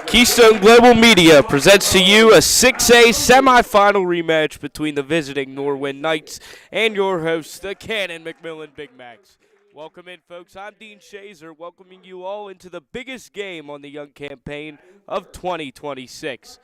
Keystone Global Media presents to you a 6A semifinal rematch between the visiting Norwin Knights and your hosts, the Canon McMillan Big Macs. Welcome in, folks. I'm Dean Shazer, welcoming you all into the biggest game on the young campaign of 2026.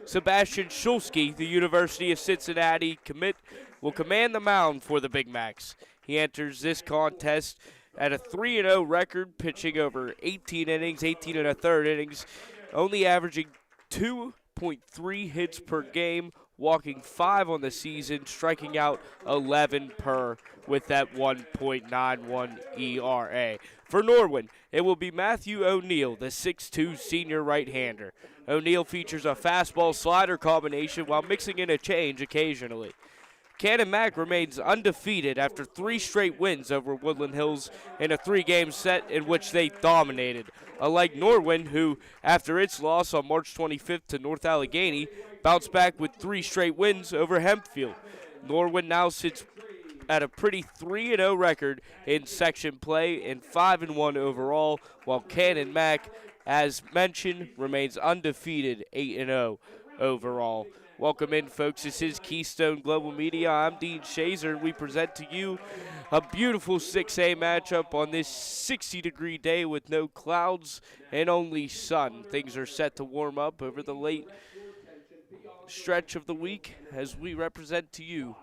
Sebastian Schulski, the University of Cincinnati commit, will command the mound for the Big Macs. He enters this contest at a 3-0 record, pitching over 18 innings, 18 and a third innings, only averaging 2.3 hits per game, walking 5 on the season, striking out 11 per with that 1.91 ERA. For Norwin, it will be Matthew O'Neill, the 6'2 senior right-hander. O'Neill features a fastball slider combination while mixing in a change occasionally. Canon Mac remains undefeated after 3 straight wins over Woodland Hills in a 3-game set in which they dominated. Unlike Norwin, who, after its loss on March 25th to North Allegheny, bounced back with 3 straight wins over Hempfield. Norwin now sits at a pretty 3-0 record in section play and 5-1 overall, while Canon Mac, as mentioned, remains undefeated 8-0 overall. Welcome in, folks. This is Keystone Global Media. I'm Dean Shazer, and we present to you a beautiful 6A matchup on this 60-degree day with no clouds and only sun. Things are set to warm up over the late stretch of the week as we represent to you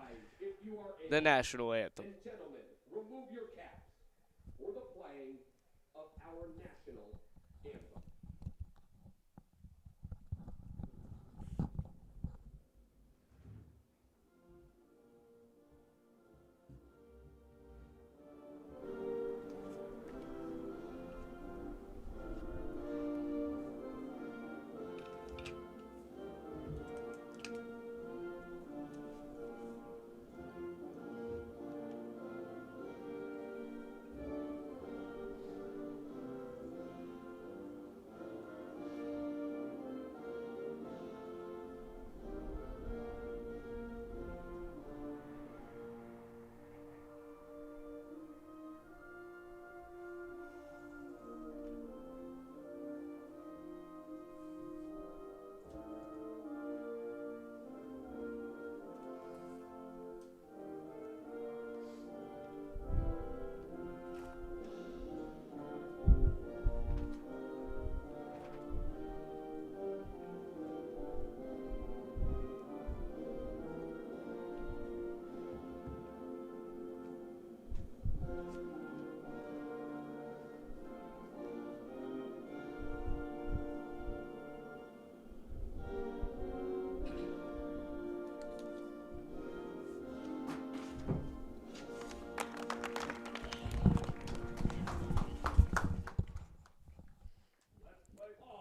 the national anthem. Remove your caps for the playing of our national anthem.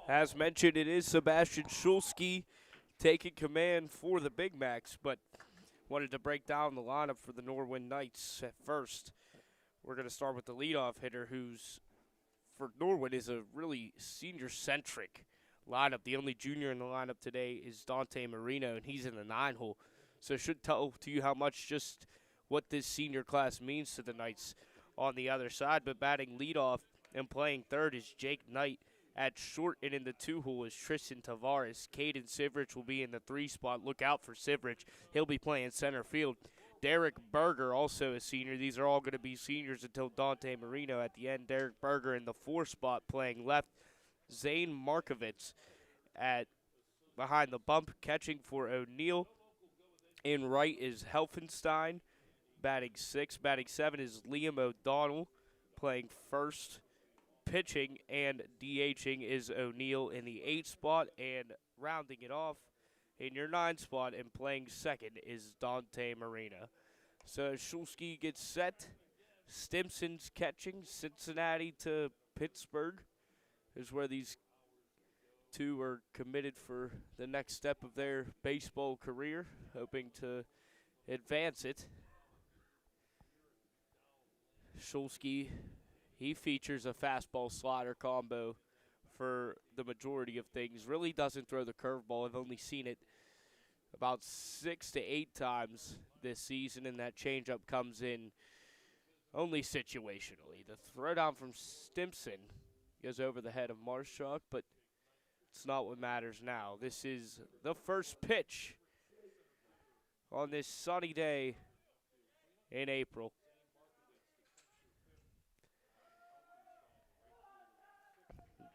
As mentioned, it is Sebastian Schulski taking command for the Big Macs, but wanted to break down the lineup for the Norwin Knights at first. We're going to start with the leadoff hitter, who's, for Norwin, is a really senior-centric lineup. The only junior in the lineup today is Dante Marino, and he's in the 9-hole. So it should tell to you how much just what this senior class means to the Knights on the other side. But batting leadoff and playing third is Jake Knight. At short and in the 2-hole is Tristan Tavares. Caden Sivrich will be in the 3 spot. Look out for Sivrich. He'll be playing center field. Derek Berger, also a senior. These are all going to be seniors until Dante Marino at the end. Derek Berger in the 4 spot playing left. Zane Markovitz at behind the bump catching for O'Neill. In right is Helfenstein batting 6. Batting 7 is Liam O'Donnell playing first. Pitching and DHing is O'Neill in the 8 spot, and rounding it off in your 9 spot and playing second is Dante Marina. So Schulski gets set. Stimson's catching. Cincinnati to Pittsburgh is where these two are committed for the next step of their baseball career, hoping to advance it. Schulski, he features a fastball slider combo for the majority of things. Really doesn't throw the curveball. I've only seen it about 6 to 8 times this season, and that changeup comes in only situationally. The throwdown from Stimson goes over the head of Marshak, but It's not what matters now. This is the first pitch on this sunny day in April.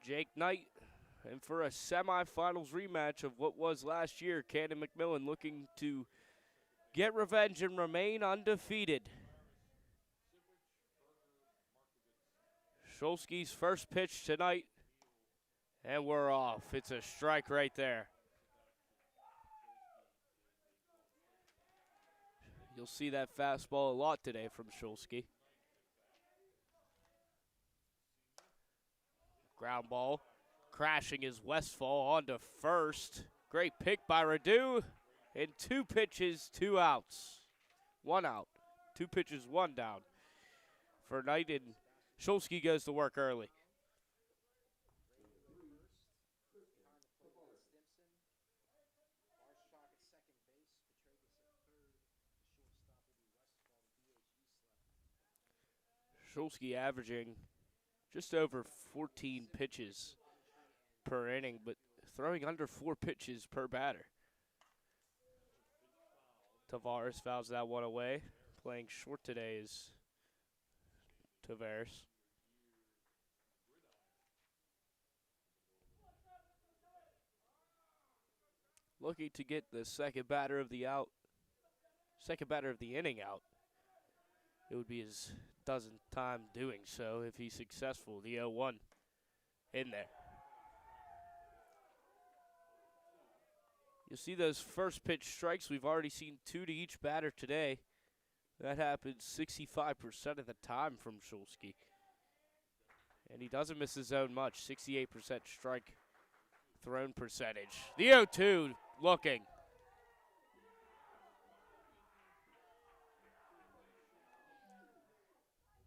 Jake Knight, and for a semifinals rematch of what was last year, Canon McMillan looking to get revenge and remain undefeated. Shulsky's first pitch tonight, and we're off. It's a strike right there. You'll see that fastball a lot today from Shulsky. Ground ball. Crashing is Westfall onto first. Great pick by Radu. And 2 pitches, 2 outs. 1 out. 2 pitches, 1 down for Knight, and Shulsky goes to work early. Shulsky averaging just over 14 pitches per inning, but throwing under 4 pitches per batter. Tavares fouls that one away. Playing short today is Tavares. Looking to get the second batter of the inning out. It would be his dozenth time doing so if he's successful. The 0-1 in there. You'll see those first pitch strikes. We've already seen 2 to each batter today. That happens 65% of the time from Shulsky. And he doesn't miss his zone much. 68% strike thrown percentage. The 0-2 looking.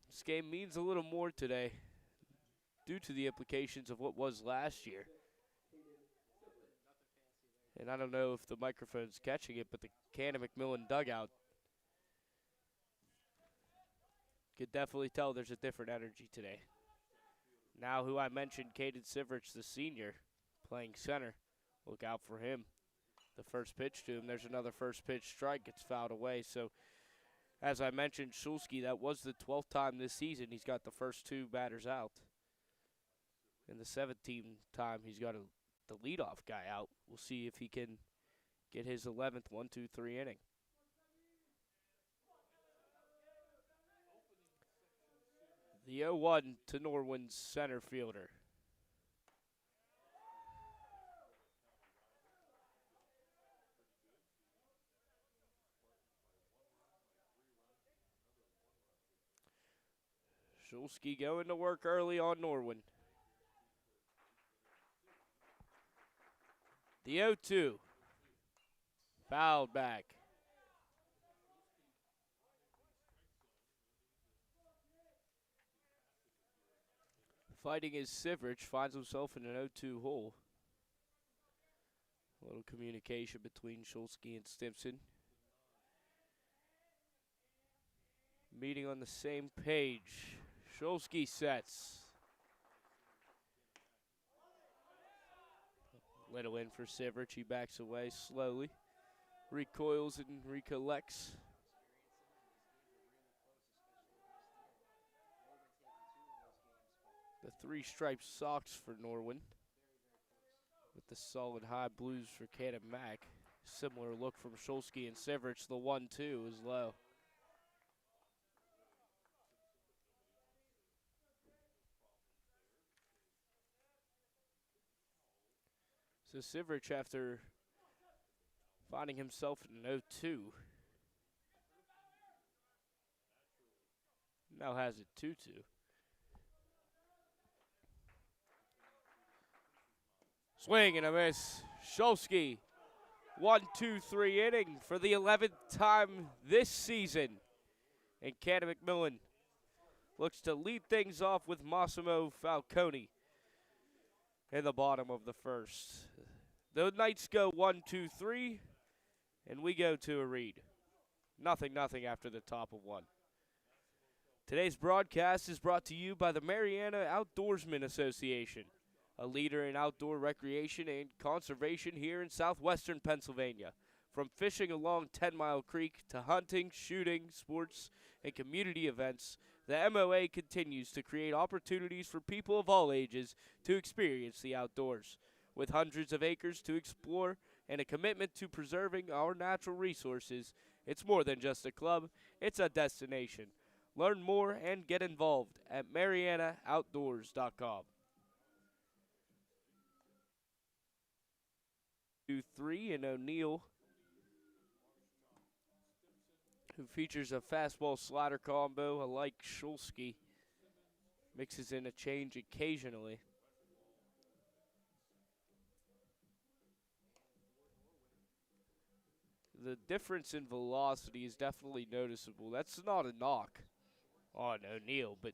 This game means a little more today due to the implications of what was last year. And I don't know if the microphone's catching it, but the Canon McMillan dugout could definitely tell there's a different energy today. Now, who I mentioned, Caden Siverich, the senior, playing center. Look out for him. The first pitch to him, there's another first pitch strike, gets fouled away. So, as I mentioned, Shulsky, that was the 12th time this season he's got the first 2 batters out. And the 17th time he's got the leadoff guy out. We'll see if he can get his 11th 1-2-3 inning. The 0-1 to Norwin's center fielder. Shulsky going to work early on Norwin. The 0-2. Fouled back. Fighting is Siverich, finds himself in an 0-2 hole. A little communication between Shulsky and Stimson. Meeting on the same page. Shulsky sets. Little in for Siverich. He backs away slowly. Recoils and recollects. The 3-stripe socks for Norwin. With the solid high blues for Caden Mack. Similar look from Shulsky and Siverich. The 1-2 is low. So Siverich, after finding himself in an 0-2, now has it 2-2. Swing and a miss. Shulsky, 1-2-3 inning for the 11th time this season. And Canon McMillan looks to lead things off with Massimo Falcone in the bottom of the first. The Knights go 1-2-3, and we go to a read. 0-0 after the top of 1. Today's broadcast is brought to you by the Mariana Outdoorsmen Association, a leader in outdoor recreation and conservation here in southwestern Pennsylvania. From fishing along 10 Mile Creek to hunting, shooting, sports, and community events, the MOA continues to create opportunities for people of all ages to experience the outdoors. With hundreds of acres to explore and a commitment to preserving our natural resources, it's more than just a club, it's a destination. Learn more and get involved at marianaoutdoors.com. 2-3 and O'Neill, who features a fastball slider combo alike Shulsky, mixes in a change occasionally. The difference in velocity is definitely noticeable. That's not a knock on O'Neill, but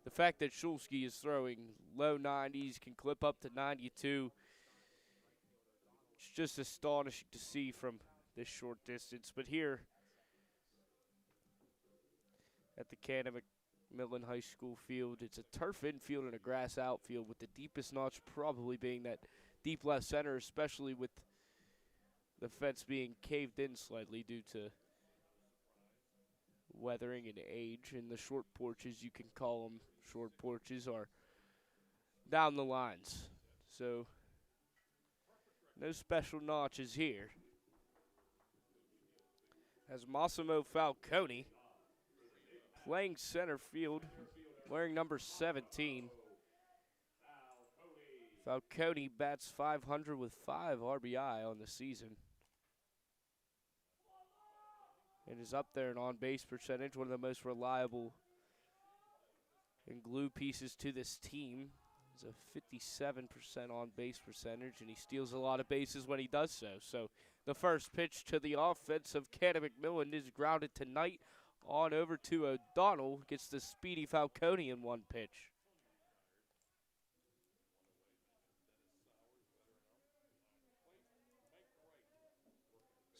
the fact that Shulsky is throwing low 90s, can clip up to 92, it's just astonishing to see from this short distance. But here at the Canon McMillan High School field, it's a turf infield and a grass outfield, with the deepest notch probably being that deep left center, especially with the fence being caved in slightly due to weathering and age. And the short porches, you can call them short porches, are down the lines. So no special notches here. As Massimo Falcone, playing center field, wearing number 17. Falcone bats .500 with 5 RBI on the season, and is up there in on-base percentage, one of the most reliable and glue pieces to this team. He's a 57% on-base percentage, and he steals a lot of bases when he does so. So the first pitch to the offense of Canon McMillan is grounded tonight on over to O'Donnell. Gets the speedy Falcone in one pitch.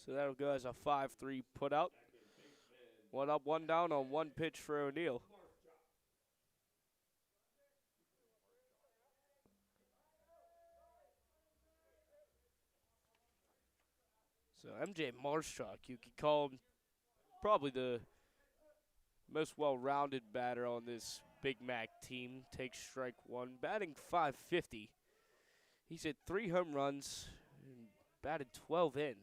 So that'll go as a 5-3 put out. One up, one down on one pitch for O'Neill. So MJ Marshak, you could call him probably the most well-rounded batter on this Big Mac team. Takes strike one, batting .550. He's hit 3 home runs and batted 12 in.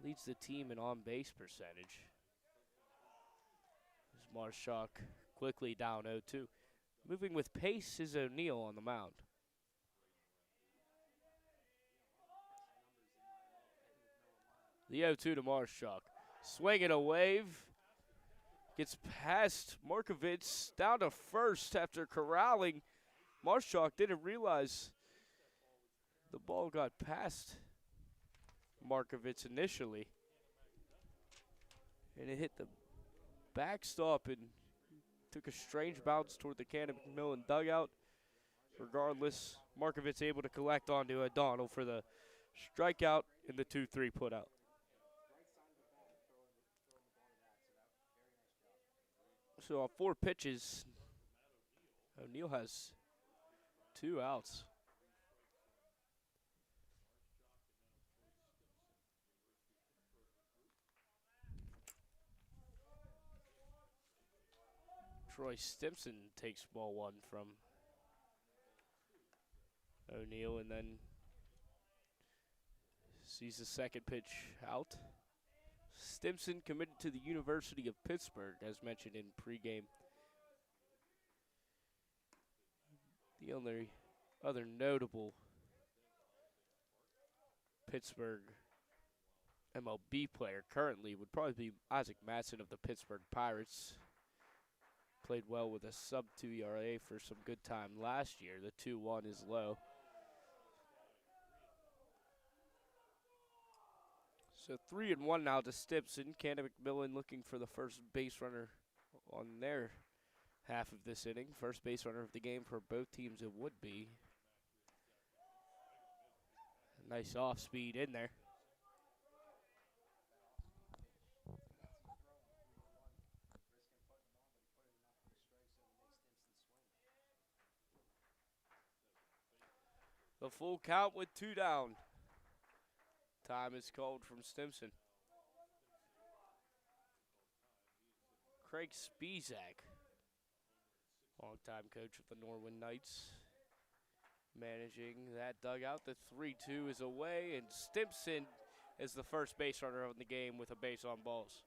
Leads the team in on-base percentage. As Marshak quickly down 0-2. Moving with pace is O'Neill on the mound. The 0-2 to Marshak. Swinging a wave. Gets past Markovitz down to first after corralling. Marshak didn't realize the ball got past Markovitz initially, and it hit the backstop and took a strange bounce toward the Canon McMillan dugout. Regardless, Markovitz able to collect onto O'Donnell for the strikeout and the 2-3 put out. So on 4 pitches, O'Neill has 2 outs. Troy Stimson takes ball 1 from O'Neill, and then sees the second pitch out. Stimson committed to the University of Pittsburgh, as mentioned in pregame. The only other notable Pittsburgh MLB player currently would probably be Isaac Matson of the Pittsburgh Pirates. Played well with a sub-2 ERA for some good time last year. The 2-1 is low. So 3-1 now to Stimson. Canon McMillan looking for the first base runner on their half of this inning. First base runner of the game for both teams it would be. Nice off speed in there. The full count with 2 down. Time is called from Stimson. Craig Spizak, longtime coach of the Norwin Knights, managing that dugout. The 3-2 is away, and Stimson is the first base runner of the game with a base on balls.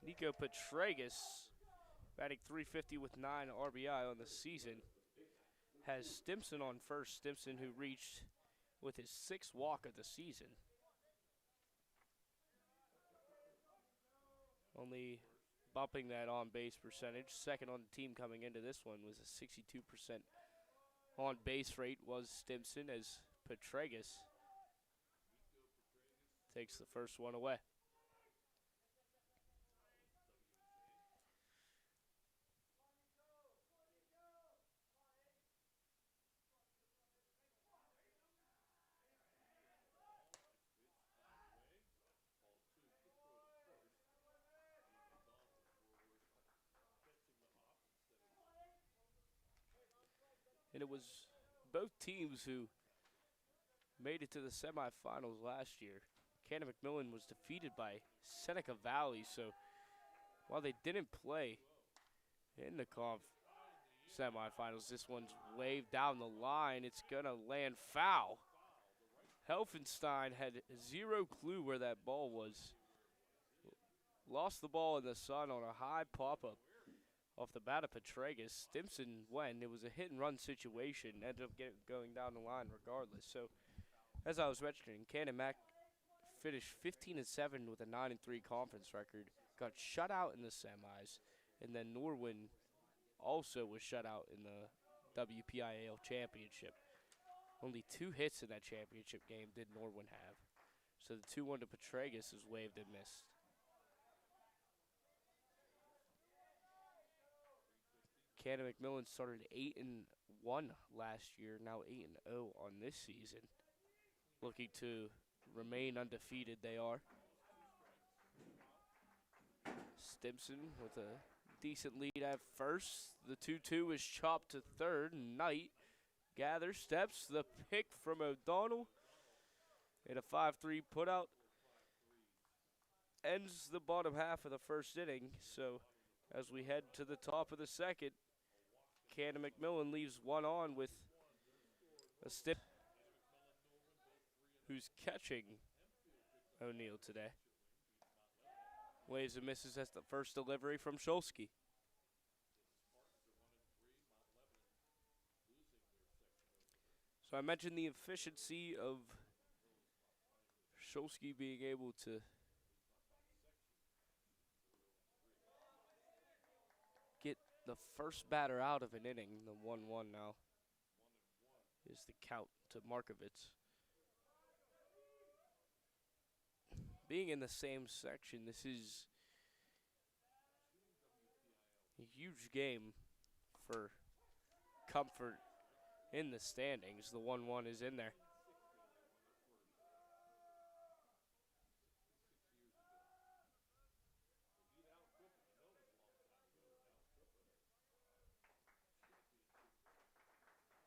Nico Petragus, batting .350 with 9 RBI on the season, has Stimson on first. Stimson, who reached with his 6th walk of the season. Only bumping that on-base percentage. Second on the team coming into this one was a 62% on-base rate was Stimson, as Petragus takes the first one away. And it was both teams who made it to the semifinals last year. Canon McMillan was defeated by Seneca Valley, so while they didn't play in the semifinals, this one's waved down the line. It's going to land foul. Helfenstein had zero clue where that ball was. Lost the ball in the sun on a high pop-up off the bat of Petragus. Stimson went. It was a hit-and-run situation. Ended up going down the line regardless. So, as I was mentioning, Canon Mac finished 15-7 with a 9-3 conference record. Got shut out in the semis. And then Norwin also was shut out in the WPIAL championship. Only 2 hits in that championship game did Norwin have. So the 2-1 to Petragus is waved and missed. Canon McMillan started 8-1 last year, now 8-0 on this season. Looking to remain undefeated, they are. Stimson with a decent lead at first. The 2-2 is chopped to third. Knight gathers steps. The pick from O'Donnell. And a 5-3 putout ends the bottom half of the first inning. So as we head to the top of the second, Canon McMillan leaves one on with a Stimson, who's catching O'Neill today. Waves and misses. That's the first delivery from Shulsky. So I mentioned the efficiency of Shulsky being able to get the first batter out of an inning. The 1-1 now is the count to Markovitz. Being in the same section, this is a huge game for comfort in the standings. The 1-1 is in there.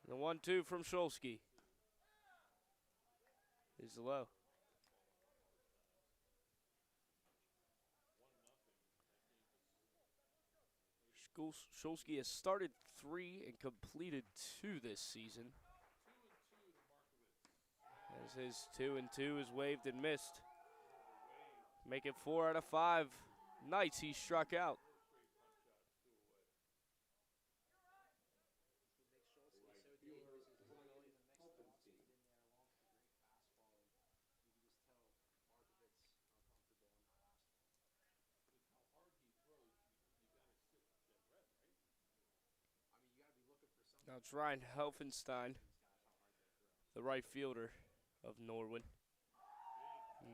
The 1-2 from Shulsky is low. Shulsky has started 3 and completed 2 this season. As his 2-2 is waved and missed. Make it 4 out of 5 nights he struck out. Now it's Ryan Helfenstein, the right fielder of Norwin.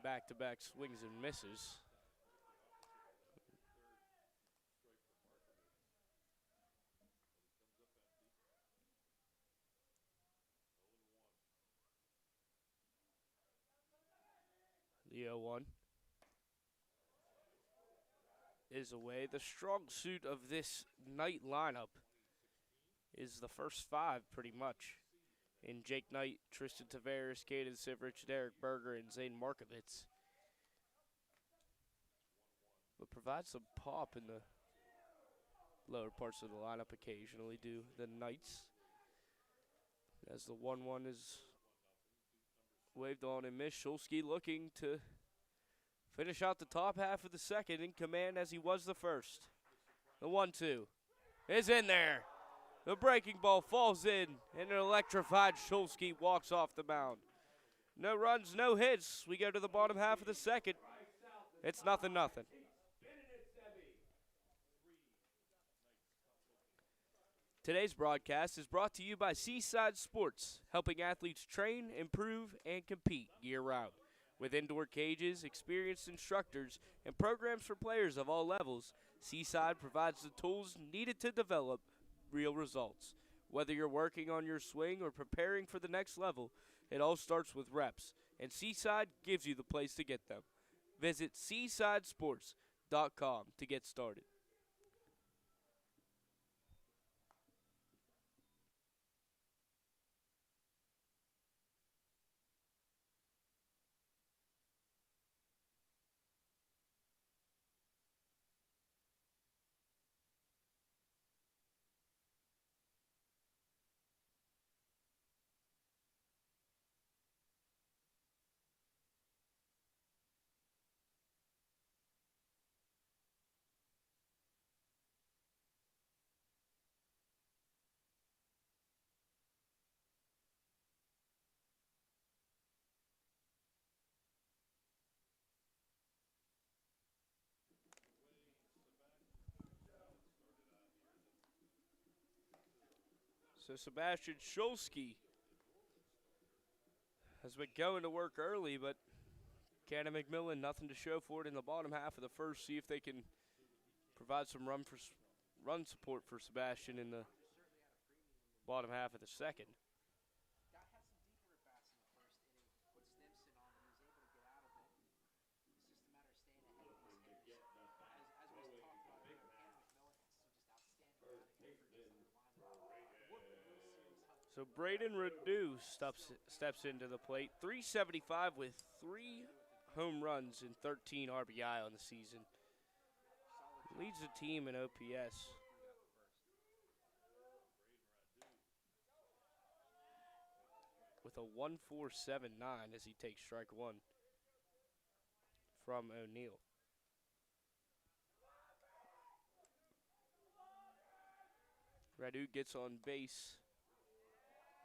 Back-to-back swings and misses. The 0-1 is away. The strong suit of this Knight lineup is the first five, pretty much. In Jake Knight, Tristan Tavares, Caden Sivrich, Derek Berger, and Zane Markovitz. But provides some pop in the lower parts of the lineup occasionally, do the Knights. As the 1-1 is waved on and missed, Shulsky looking to finish out the top half of the second in command as he was the first. The 1-2 is in there. The breaking ball falls in, and an electrified Shulsky walks off the mound. No runs, no hits. We go to the bottom half of the second. It's 0-0. Today's broadcast is brought to you by Seaside Sports, helping athletes train, improve, and compete year-round. With indoor cages, experienced instructors, and programs for players of all levels, Seaside provides the tools needed to develop real results. Whether you're working on your swing or preparing for the next level, it all starts with reps, and Seaside gives you the place to get them. Visit seasidesports.com to get started. So Sebastian Shulsky has been going to work early, but Canon McMillan, nothing to show for it in the bottom half of the first. See if they can provide some run support for Sebastian in the bottom half of the second. So Braden Redu steps into the plate. 375 with 3 home runs and 13 RBI on the season. Leads the team in OPS. With a 1.479 as he takes strike one from O'Neill. Redu gets on base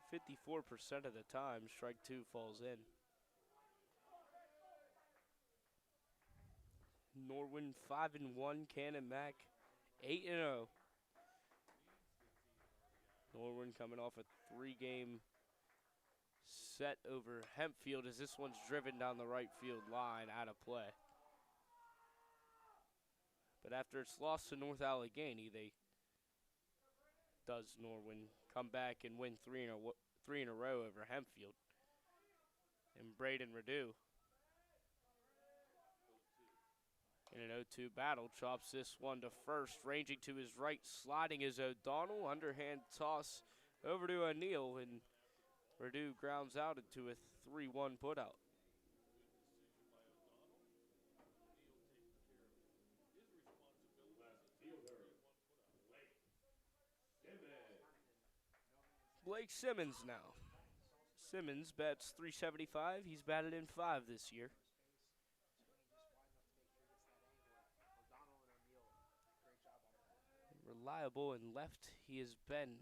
54% of the time. Strike two falls in. Norwin 5-1, Canon Mac 8-0. Norwin coming off a 3-game set over Hempfield as this one's driven down the right field line out of play. But after it's lost to North Allegheny, does Norwin come back and win three in a row over Hempfield. And Braden Redu in an 0-2 battle chops this one to first. Ranging to his right, sliding is O'Donnell. Underhand toss over to O'Neill, and Redu grounds out into a 3-1 putout. Blake Simmons now. Simmons bats 375. He's batted in 5 this year. Reliable and left he has been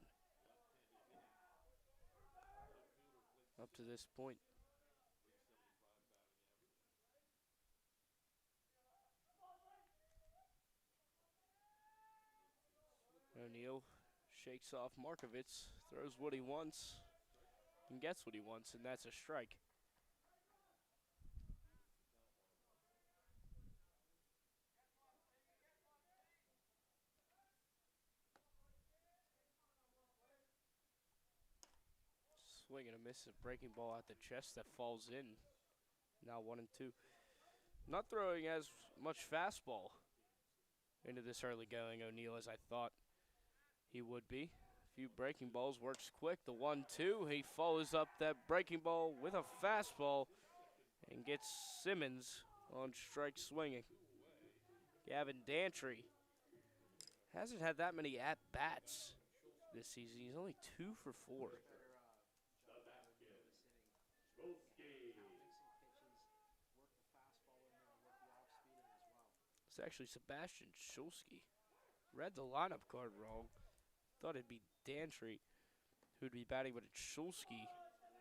up to this point. O'Neill shakes off Markovitz, throws what he wants, and gets what he wants, and that's a strike. Swing and a miss, a breaking ball at the chest that falls in. Now 1-2. Not throwing as much fastball into this early going O'Neal as I thought he would be. A few breaking balls, works quick. The 1-2, he follows up that breaking ball with a fastball and gets Simmons on strike swinging. Gavin Dantry hasn't had that many at-bats this season. He's only 2 for 4. It's actually Sebastian Shulsky. Read the lineup card wrong. Thought it'd be Dantry who'd be batting, but it's Shulsky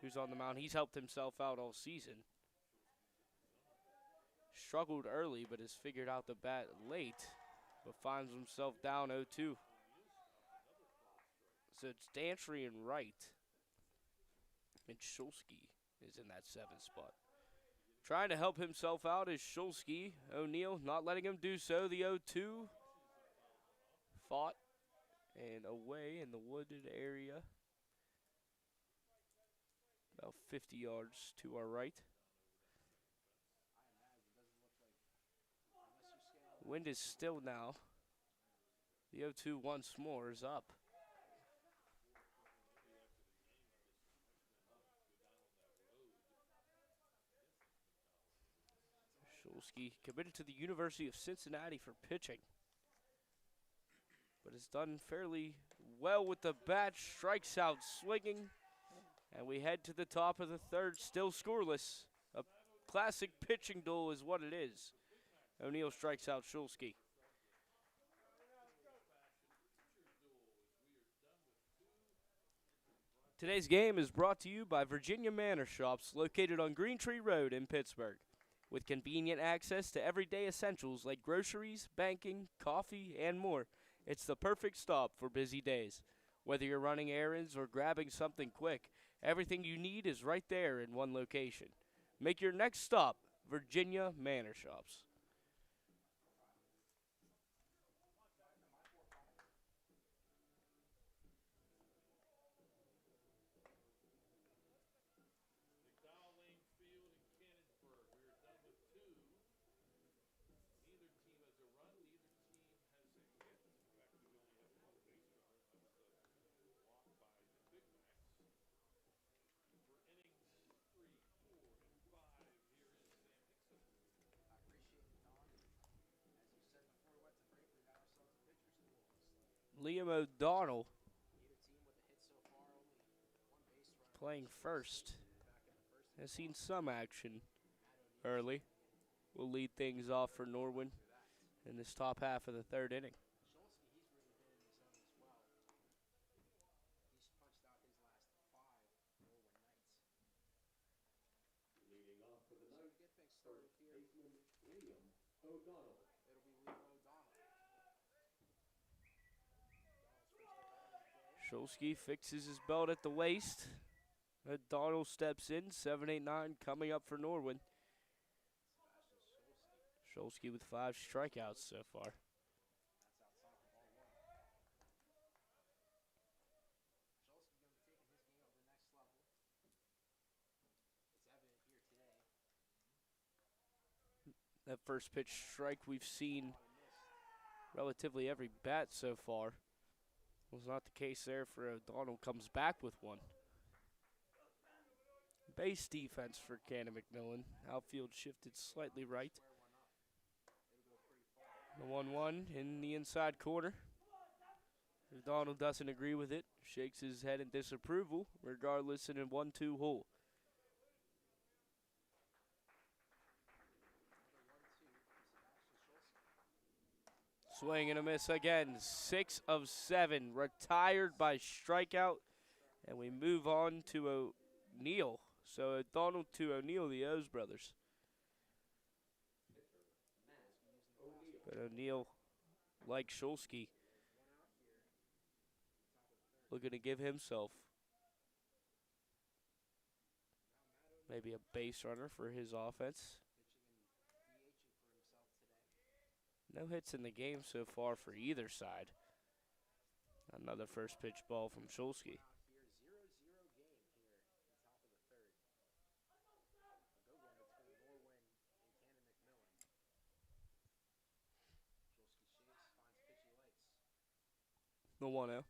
who's on the mound. He's helped himself out all season. Struggled early, but has figured out the bat late, but finds himself down 0-2. So it's Dantry and right, and Shulsky is in that 7th spot. Trying to help himself out is Shulsky. O'Neal not letting him do so. The 0-2 fought and away in the wooded area. About 50 yards to our right. Wind is still now. The 0-2 once more is up. Shulsky committed to the University of Cincinnati for pitching, but has done fairly well with the bat. Strikes out swinging, and we head to the top of the 3rd, still scoreless. A classic pitching duel is what it is. O'Neal strikes out Shulsky. Today's game is brought to you by Virginia Manor Shops, located on Green Tree Road in Pittsburgh. With convenient access to everyday essentials like groceries, banking, coffee, and more, it's the perfect stop for busy days. Whether you're running errands or grabbing something quick, everything you need is right there in one location. Make your next stop Virginia Manor Shops. Liam O'Donnell playing first. Has seen some action early. Will lead things off for Norwin in this top half of the 3rd inning. Leading off for the night, first baseman Liam O'Donnell. Shulsky fixes his belt at the waist. O'Donnell steps in, 7-8-9 coming up for Norwin. Shulsky with 5 strikeouts so far. That first pitch strike we've seen relatively every bat so far. Was not the case there for O'Donnell. Comes back with one. Base defense for Canon McMillan. Outfield shifted slightly right. The 1-1 in the inside corner. O'Donnell doesn't agree with it. Shakes his head in disapproval, regardless in a 1-2 hole. Swing and a miss again. 6 of 7. Retired by strikeout. And we move on to O'Neal. So O'Donnell to O'Neal, the O's brothers. But O'Neal, like Shulsky, looking to give himself maybe a base runner for his offense. No hits in the game so far for either side. Another first pitch ball from Shulsky. The 1-0.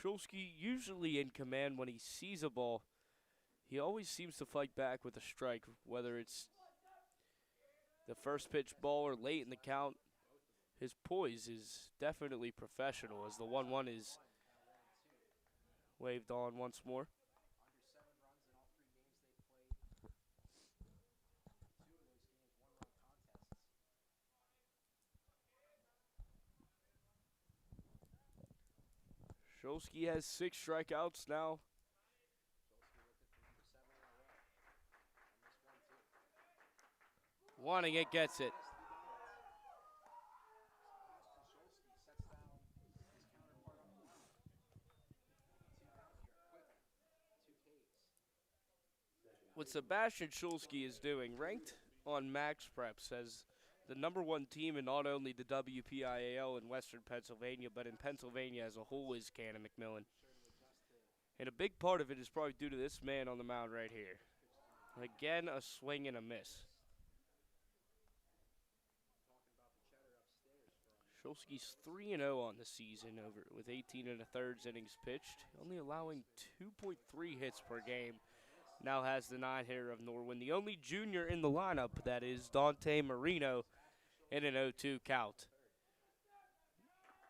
Shulsky usually in command when he sees a ball. He always seems to fight back with a strike, whether it's the first pitch ball or late in the count. His poise is definitely professional as the 1-1 is waved on once more. Shulsky has 6 strikeouts now. Wanting it, gets it. What Sebastian Shulsky is doing, ranked on Max Preps as the #1 team in not only the WPIAL in Western Pennsylvania, but in Pennsylvania as a whole, is Canon McMillan. And a big part of it is probably due to this man on the mound right here. Again, a swing and a miss. Shulsky's 3-0 on the season with 18 1/3 innings pitched, only allowing 2.3 hits per game. Now has the 9-hitter of Norwin, the only junior in the lineup, that is Dante Marino, in an 0-2 count.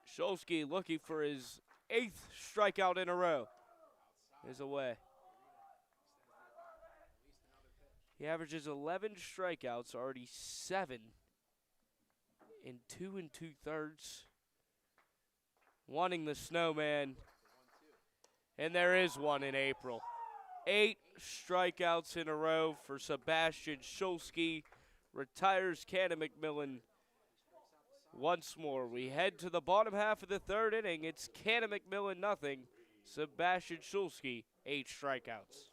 Shulsky looking for his 8th strikeout in a row. Is away. He averages 11 strikeouts, already 7 in 2 2/3. Wanting the snowman. And there is one in April. 8 strikeouts in a row for Sebastian Shulsky. Retires Canon McMillan once more. We head to the bottom half of the 3rd inning. It's Canon McMillan nothing. Sebastian Shulsky, 8 strikeouts.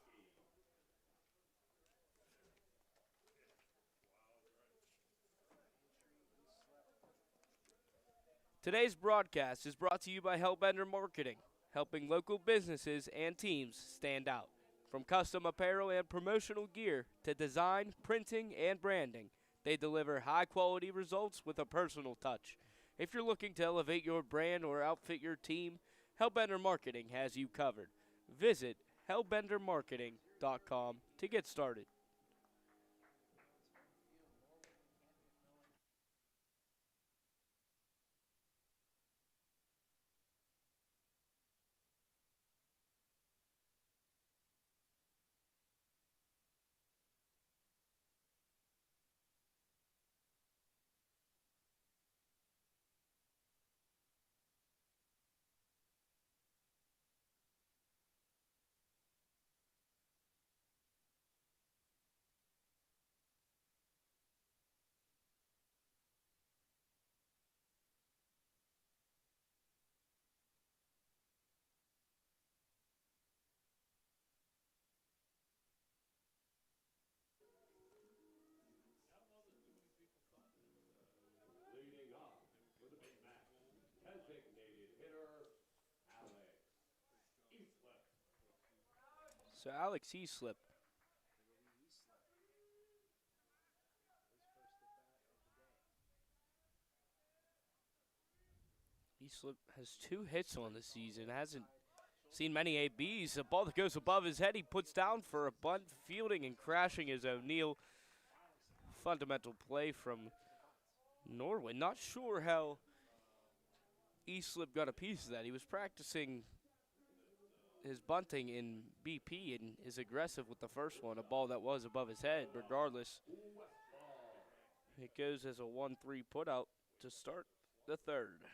Today's broadcast is brought to you by Hellbender Marketing, helping local businesses and teams stand out. From custom apparel and promotional gear to design, printing, and branding, they deliver high-quality results with a personal touch. If you're looking to elevate your brand or outfit your team, Hellbender Marketing has you covered. Visit hellbendermarketing.com to get started. Leading off for the big match, designated hitter, Alex Easlip. So Alex Easlip has 2 hits on the season. Hasn't seen many ABs. A ball that goes above his head, he puts down for a bunt, fielding and crashing is O'Neal. Fundamental play from Norwin. Not sure how Easlip got a piece of that. He was practicing his bunting in BP and is aggressive with the first one, a ball that was above his head. Regardless, it goes as a 1-3 putout to start the 3rd.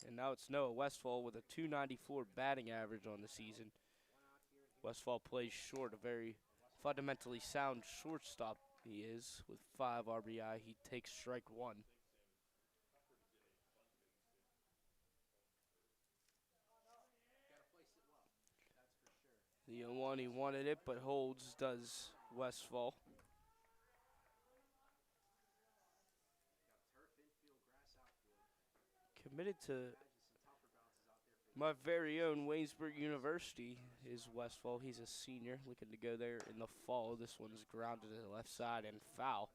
And now it's Noah Westfall with a .294 batting average on the season. Westfall plays short, a very fundamentally sound shortstop he is. With 5 RBI, he takes strike 1. The 0-1, he wanted it, but holds, does Westfall. Committed to my very own Waynesburg University is Westfall. He's a senior, looking to go there in the fall. This one's grounded to the left side and foul.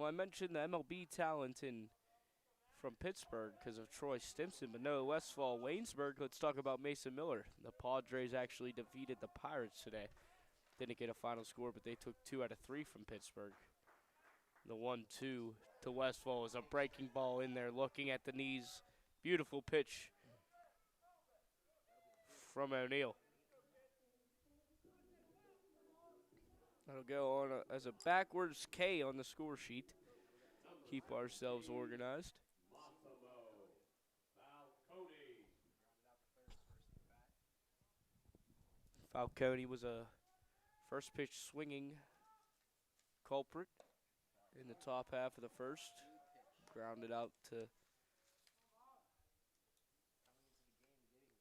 Well, I mentioned the MLB talent from Pittsburgh because of Troy Stimson, but no, Westfall, Waynesburg. Let's talk about Mason Miller. The Padres actually defeated the Pirates today. Didn't get a final score, but they took 2 out of 3 from Pittsburgh. The 1-2 to Westfall is a breaking ball in there, looking at the knees. Beautiful pitch from O'Neill. That'll go on as a backwards K on the score sheet. Keep ourselves organized. Falcone was a first pitch swinging culprit in the top half of the first. Grounded out to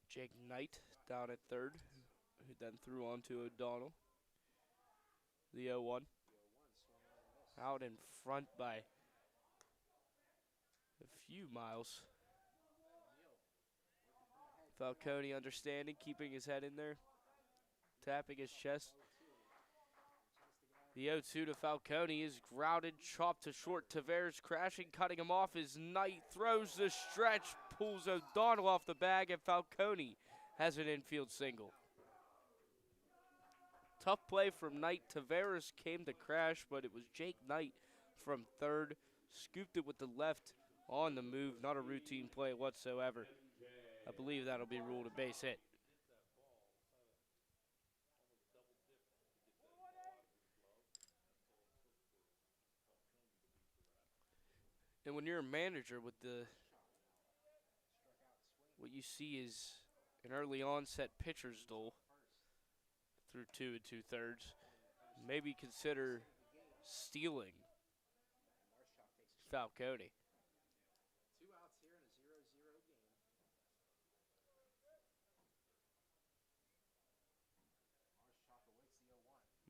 Jake Knight down at third, who then threw on to O'Donnell. The 0-1. Out in front by a few miles. Falcone understanding, keeping his head in there, tapping his chest. The 0-2 to Falcone is grounded, chopped to short. Tavares crashing, cutting him off as Knight throws the stretch, pulls O'Donnell off the bag, and Falcone has an infield single. Tough play from Knight. Tavares came to crash, but it was Jake Knight from third. Scooped it with the left on the move. Not a routine play whatsoever. I believe that'll be ruled a base hit. And when you're a manager with what you see is an early onset pitcher's duel through 2 2/3, maybe consider stealing Falcone. 2 outs here in a 0-0 game.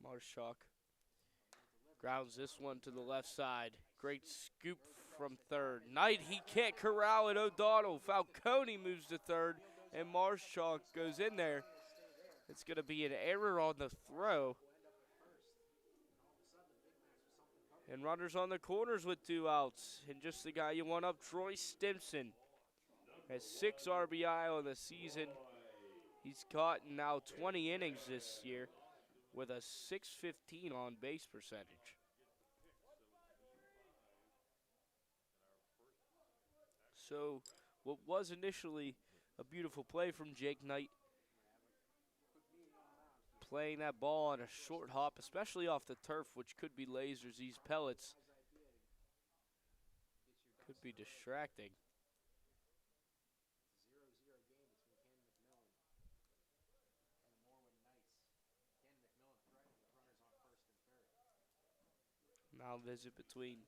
Marshak awaits the 0-1. Marshak grounds this one to the left side. Great scoop from third. Knight, he can't corral it. O'Donnell. Falcone moves to third, and Marshak goes in there. It's going to be an error on the throw. And runners on the corners with 2 outs. And just the guy you want up, Troy Stimson, has 6 RBI on the season. He's caught in now 20 innings this year with a .615 on base percentage. So what was initially a beautiful play from Jake Knight, playing that ball on a short hop, especially off the turf, which could be lasers. These pellets could be distracting. 0-0 game between Canon McMillan and the Norwin Knights. Canon McMillan threatening with runners on first and third. Now visit between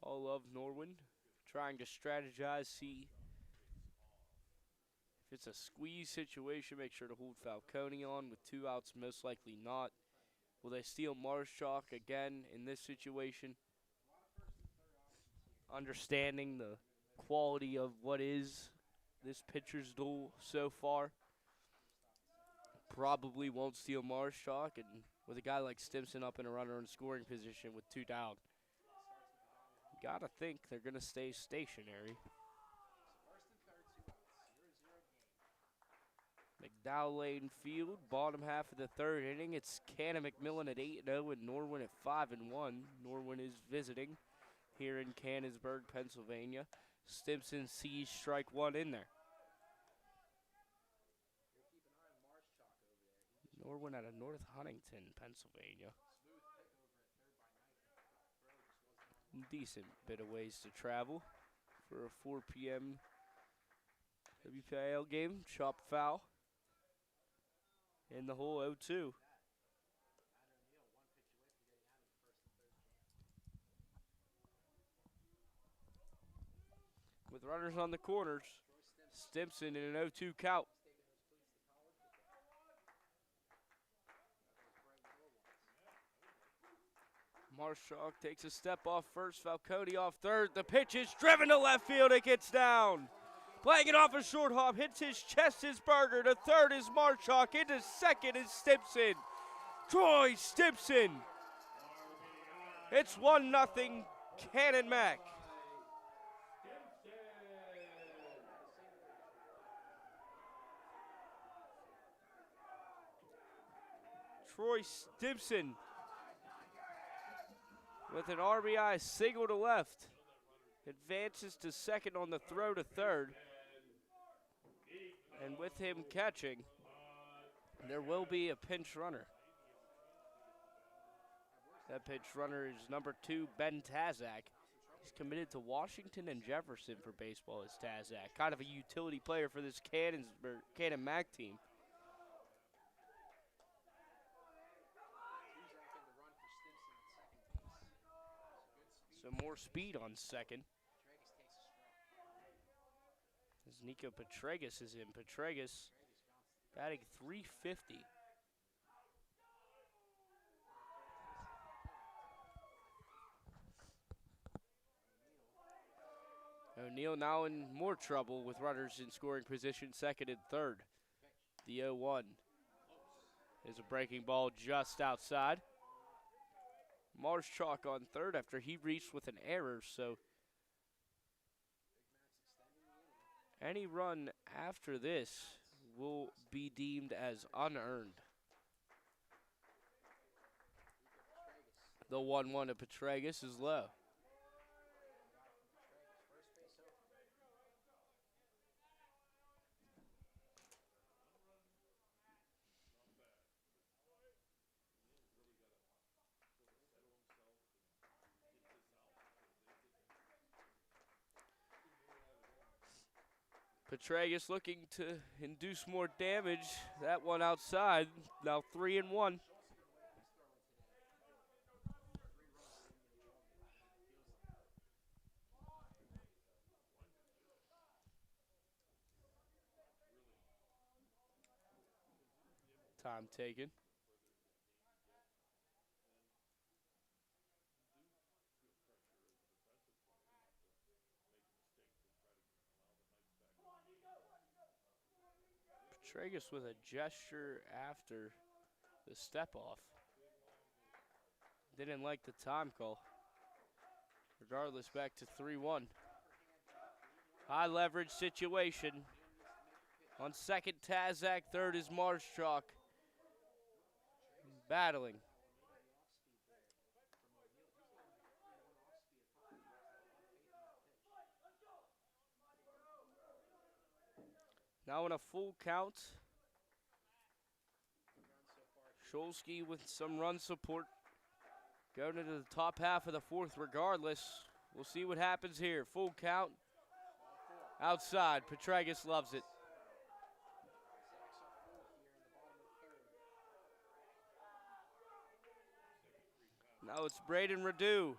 all of Norwin, trying to strategize, see if it's a squeeze situation, make sure to hold Falcone on with 2 outs, most likely not. Will they steal Marshak again in this situation? Understanding the quality of what is this pitcher's duel so far, probably won't steal Marshak, and with a guy like Stimson up in a runner in scoring position with 2 down, gotta think they're gonna stay stationary. First and third, 2 outs. 0-0 game. McDowell Lane Field, bottom half of the third inning. It's Canon McMillan at 8-0 and Norwin at 5-1. Norwin is visiting here in Canonsburg, Pennsylvania. Stimson sees strike 1 in there. You'll keep an eye on Marshak over there. Norwin out of North Huntington, Pennsylvania. Smooth pick over at third by Knight. Throw just wasn't on. Decent bit of ways to travel for a 4 p.m. WPIL game. Chop foul in the hole 0-2. Matt O'Neill, 1 pitch away from getting out of the first and third jam. With runners on the corners, Stimson in an 0-2 count. Taking those cleats to college with that. Marshak takes a step off first, Falcone off third. The pitch is driven to left field. It gets down. Playing it off a short hop, hits his chest, his burger. To third is Marshak. Into second is Stimson. Troy Stimson It's 1-0 Canon Mac. Troy Stimson with an RBI single to left. Advances to second on the throw to third. And with him catching, there will be a pinch runner. That pinch runner is number 2, Ben Tazak. He's committed to Washington and Jefferson for baseball as Tazak. Kind of a utility player for this Canon Mac team. So more speed on second. As Nico Petregas is in. Petregas batting .350. O'Neal now in more trouble with runners in scoring position, second and third. The 0-1 is a breaking ball just outside. Marshchalk on third after he reached with an error, so any run after this will be deemed as unearned. The 1-1 to Petregas is low. Petregas looking to induce more damage. That one outside, now 3-1. Time taken. Petregas with a gesture after the step off. Didn't like the time call. Regardless, back to 3-1. High leverage situation. On second, Tazak. Third is Marshchalk. Battling. Now in a full count. Scholsky with some run support. Going into the top half of the fourth regardless. We'll see what happens here. Full count. Outside. Petregas loves it. Now it's Braden Radu.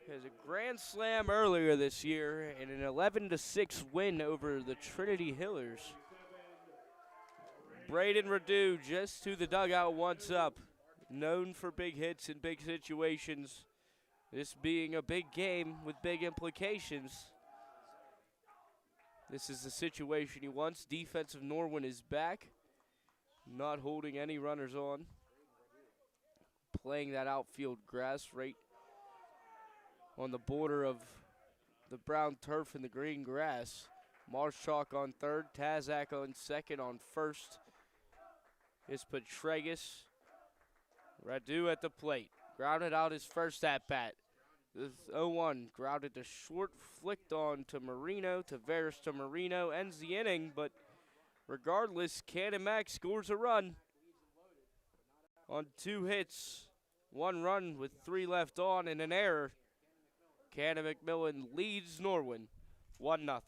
He has a grand slam earlier this year and an 11-6 win over the Trinity Hillers. Braden Radu just to the dugout once up. Known for big hits in big situations. This being a big game with big implications. This is the situation he wants. Defensive Norwin is back. Not holding any runners on. Playing that outfield grass right on the border of the brown turf and the green grass. Marshchalk on third. Tazak on second. On first is Petregas. Radu at the plate. Grounded out his first at-bat. This 0-1 grounded to short, flicked on to Marino, to Veras to Marino, ends the inning, but regardless, Canon Mac scores a run on 2 hits, 1 run with 3 left on and an error. Canon McMillan leads Norwin 1-0.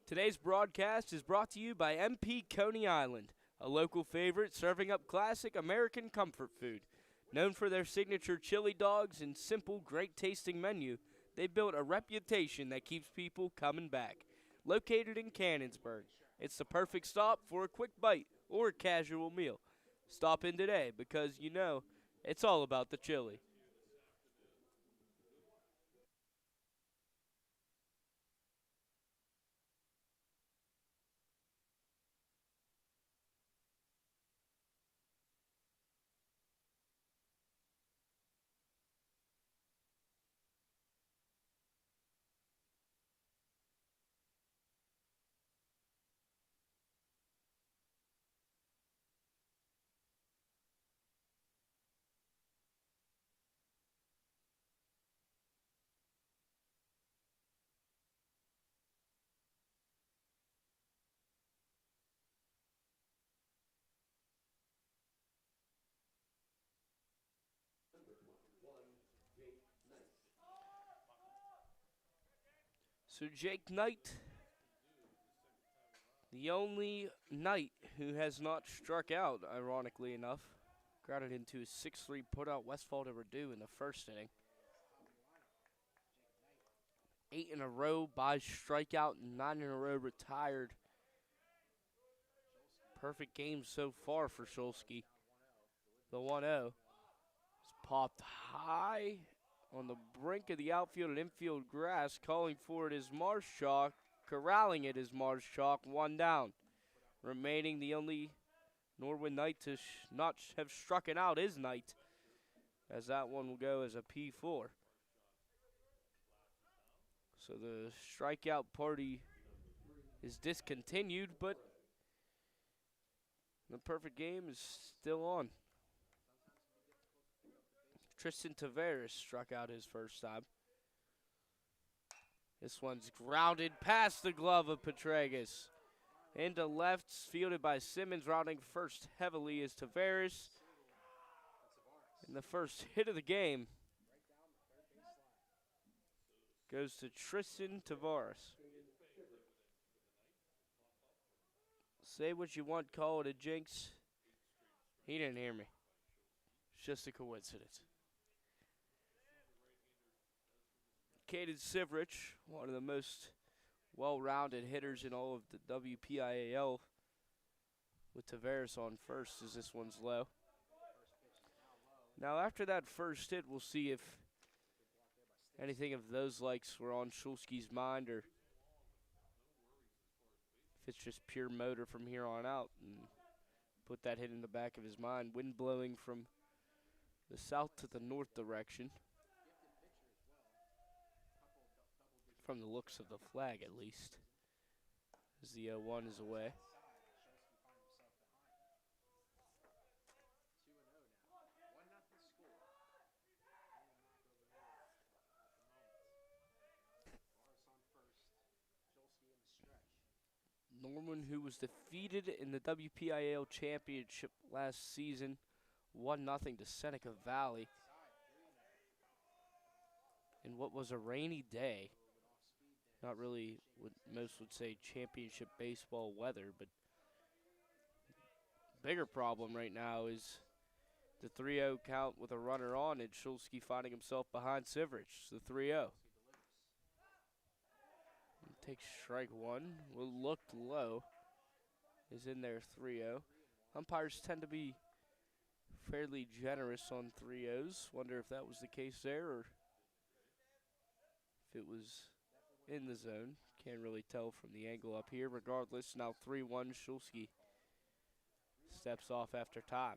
Today's broadcast is brought to you by MP Coney Island, a local favorite serving up classic American comfort food. Known for their signature chili dogs and simple, great-tasting menu, they built a reputation that keeps people coming back. Located in Cannonsburg, it's the perfect stop for a quick bite or a casual meal. Stop in today because you know it's all about the chili. So Jake Knight, the only Knight who has not struck out, ironically enough, grounded into a 6-3 putout Westfall to Purdue in the first inning. 8 in a row by strikeout, 9 in a row retired. Perfect game so far for Shulsky. The 1-0 is popped high on the brink of the outfield and infield grass. Calling for it is Marshak. Corralling it is Marshak. 1 down. Remaining the only Norwin Knight to not have struck it out is Knight, as that one will go as a P4. So the strikeout party is discontinued, but the perfect game is still on. Tristan Tavares struck out his first time. This one's grounded past the glove of Petragus. Into left, fielded by Simmons, rounding first heavily is Tavares. And the first hit of the game goes to Tristan Tavares. Say what you want, call it a jinx. He didn't hear me. It's just a coincidence. Caden Sivrich, one of the most well-rounded hitters in all of the WPIAL, with Tavares on first as this one's low. Now after that first hit, we'll see if anything of those likes were on Shulsky's mind or if it's just pure motor from here on out, and put that hit in the back of his mind. Wind blowing from the south to the north direction. From the looks of the flag, at least, as the 0-1 is away. Norwin, who was defeated in the WPIAL championship last season, 1-0 to Seneca Valley. In what was a rainy day. Not really what most would say championship baseball weather, but bigger problem right now is the 3-0 count with a runner on and Shulsky finding himself behind Sivrich. The 3-0. Takes strike one. Will look low. Is in there 3-0. Umpires tend to be fairly generous on 3-0s. Wonder if that was the case there or if it was in the zone. Can't really tell from the angle up here. Regardless, now 3-1. Shulsky steps off after time.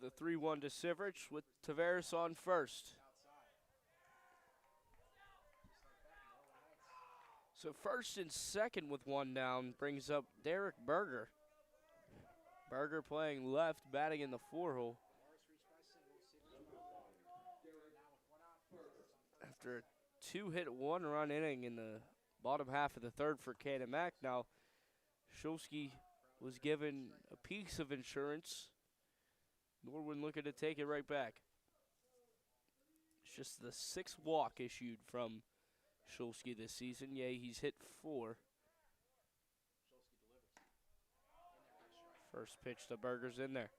The 3-1 to Sivrich with Tavares on first. So first and second with 1 down brings up Derek Berger. Berger playing left, batting in the 4-hole. After a 2-hit, 1-run inning in the bottom half of the third for Canon Mac. Now, Shulsky was given a piece of insurance. Norwin looking to take it right back. It's just the 6th walk issued from Shulsky this season. Yeah, he's hit 4. First pitch to Berger's in there.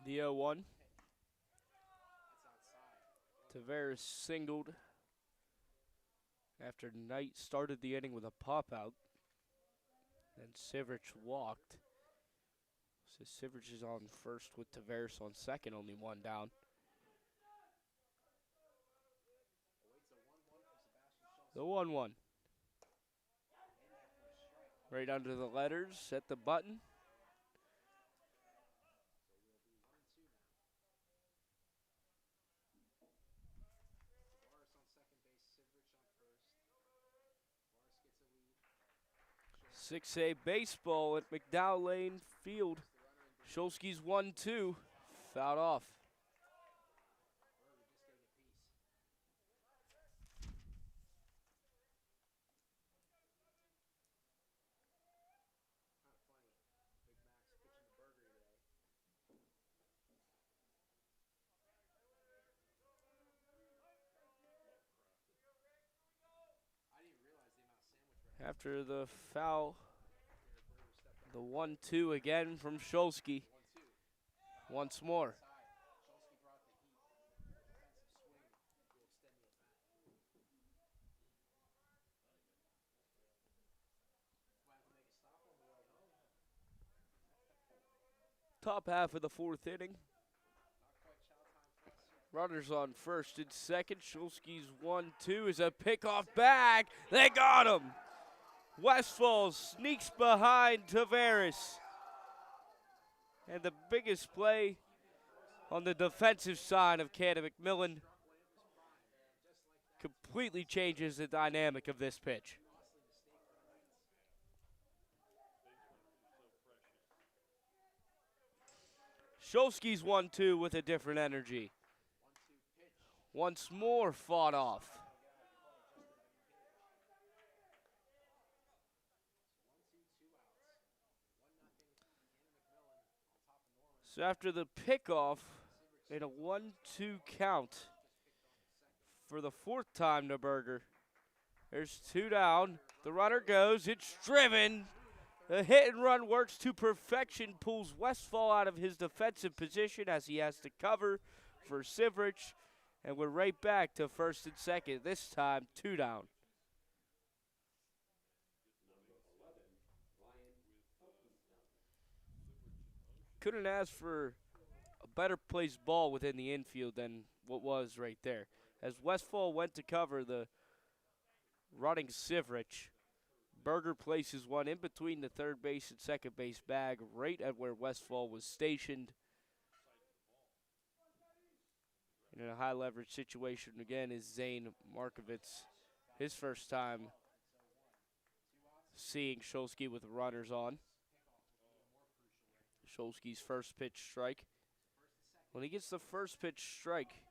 The 0-1. Tavares singled after Knight started the inning with a pop-out. Then Sivrich walked. So Sivrich is on first with Tavares on second, only 1 down. The 1-1. Right under the letters at the button. 6A baseball at McDowell Lane Field. Shulsky's 1-2, fouled off. Burger just getting a piece. Kind of funny. Big Mac's pitching the burger today. I didn't even realize the amount of sandwich records. After the foul, Garrett Burger stepped up. the 1-2 again from Shulsky. 1-2. Once more. Side. Shulsky brought the heat. Defensive swing will extend the at-bat. Might have to make a stop on the way home. Top half of the fourth inning. Not quite chow time for us yet. Runners on first and second. Shulsky's 1-2 is a pickoff bag. They got him. Westfall sneaks behind Tavares. And the biggest play on the defensive side of Canon McMillan completely changes the dynamic of this pitch. Costly mistake for the Knights. Shulsky's 1-2 with a different energy. 1-2 pitch. Once more fought off. So 1-2, 2 outs. 1-0. Canon McMillan on top of Norwin. So after the pickoff, in a 1-2 count for the fourth time to Berger. There's 2 down. The runner goes. It's driven. The hit and run works to perfection, pulls Westfall out of his defensive position as he has to cover for Sivrich. And we're right back to first and second, this time 2 down. Couldn't ask for a better placed ball within the infield than what was right there. As Westfall went to cover the running Sivrich, Berger places one in between the third base and second base bag, right at where Westfall was stationed. And in a high leverage situation again is Zane Markovitz. His first time seeing Shulsky with runners on. Shulsky's first pitch strike. When he gets the first pitch strike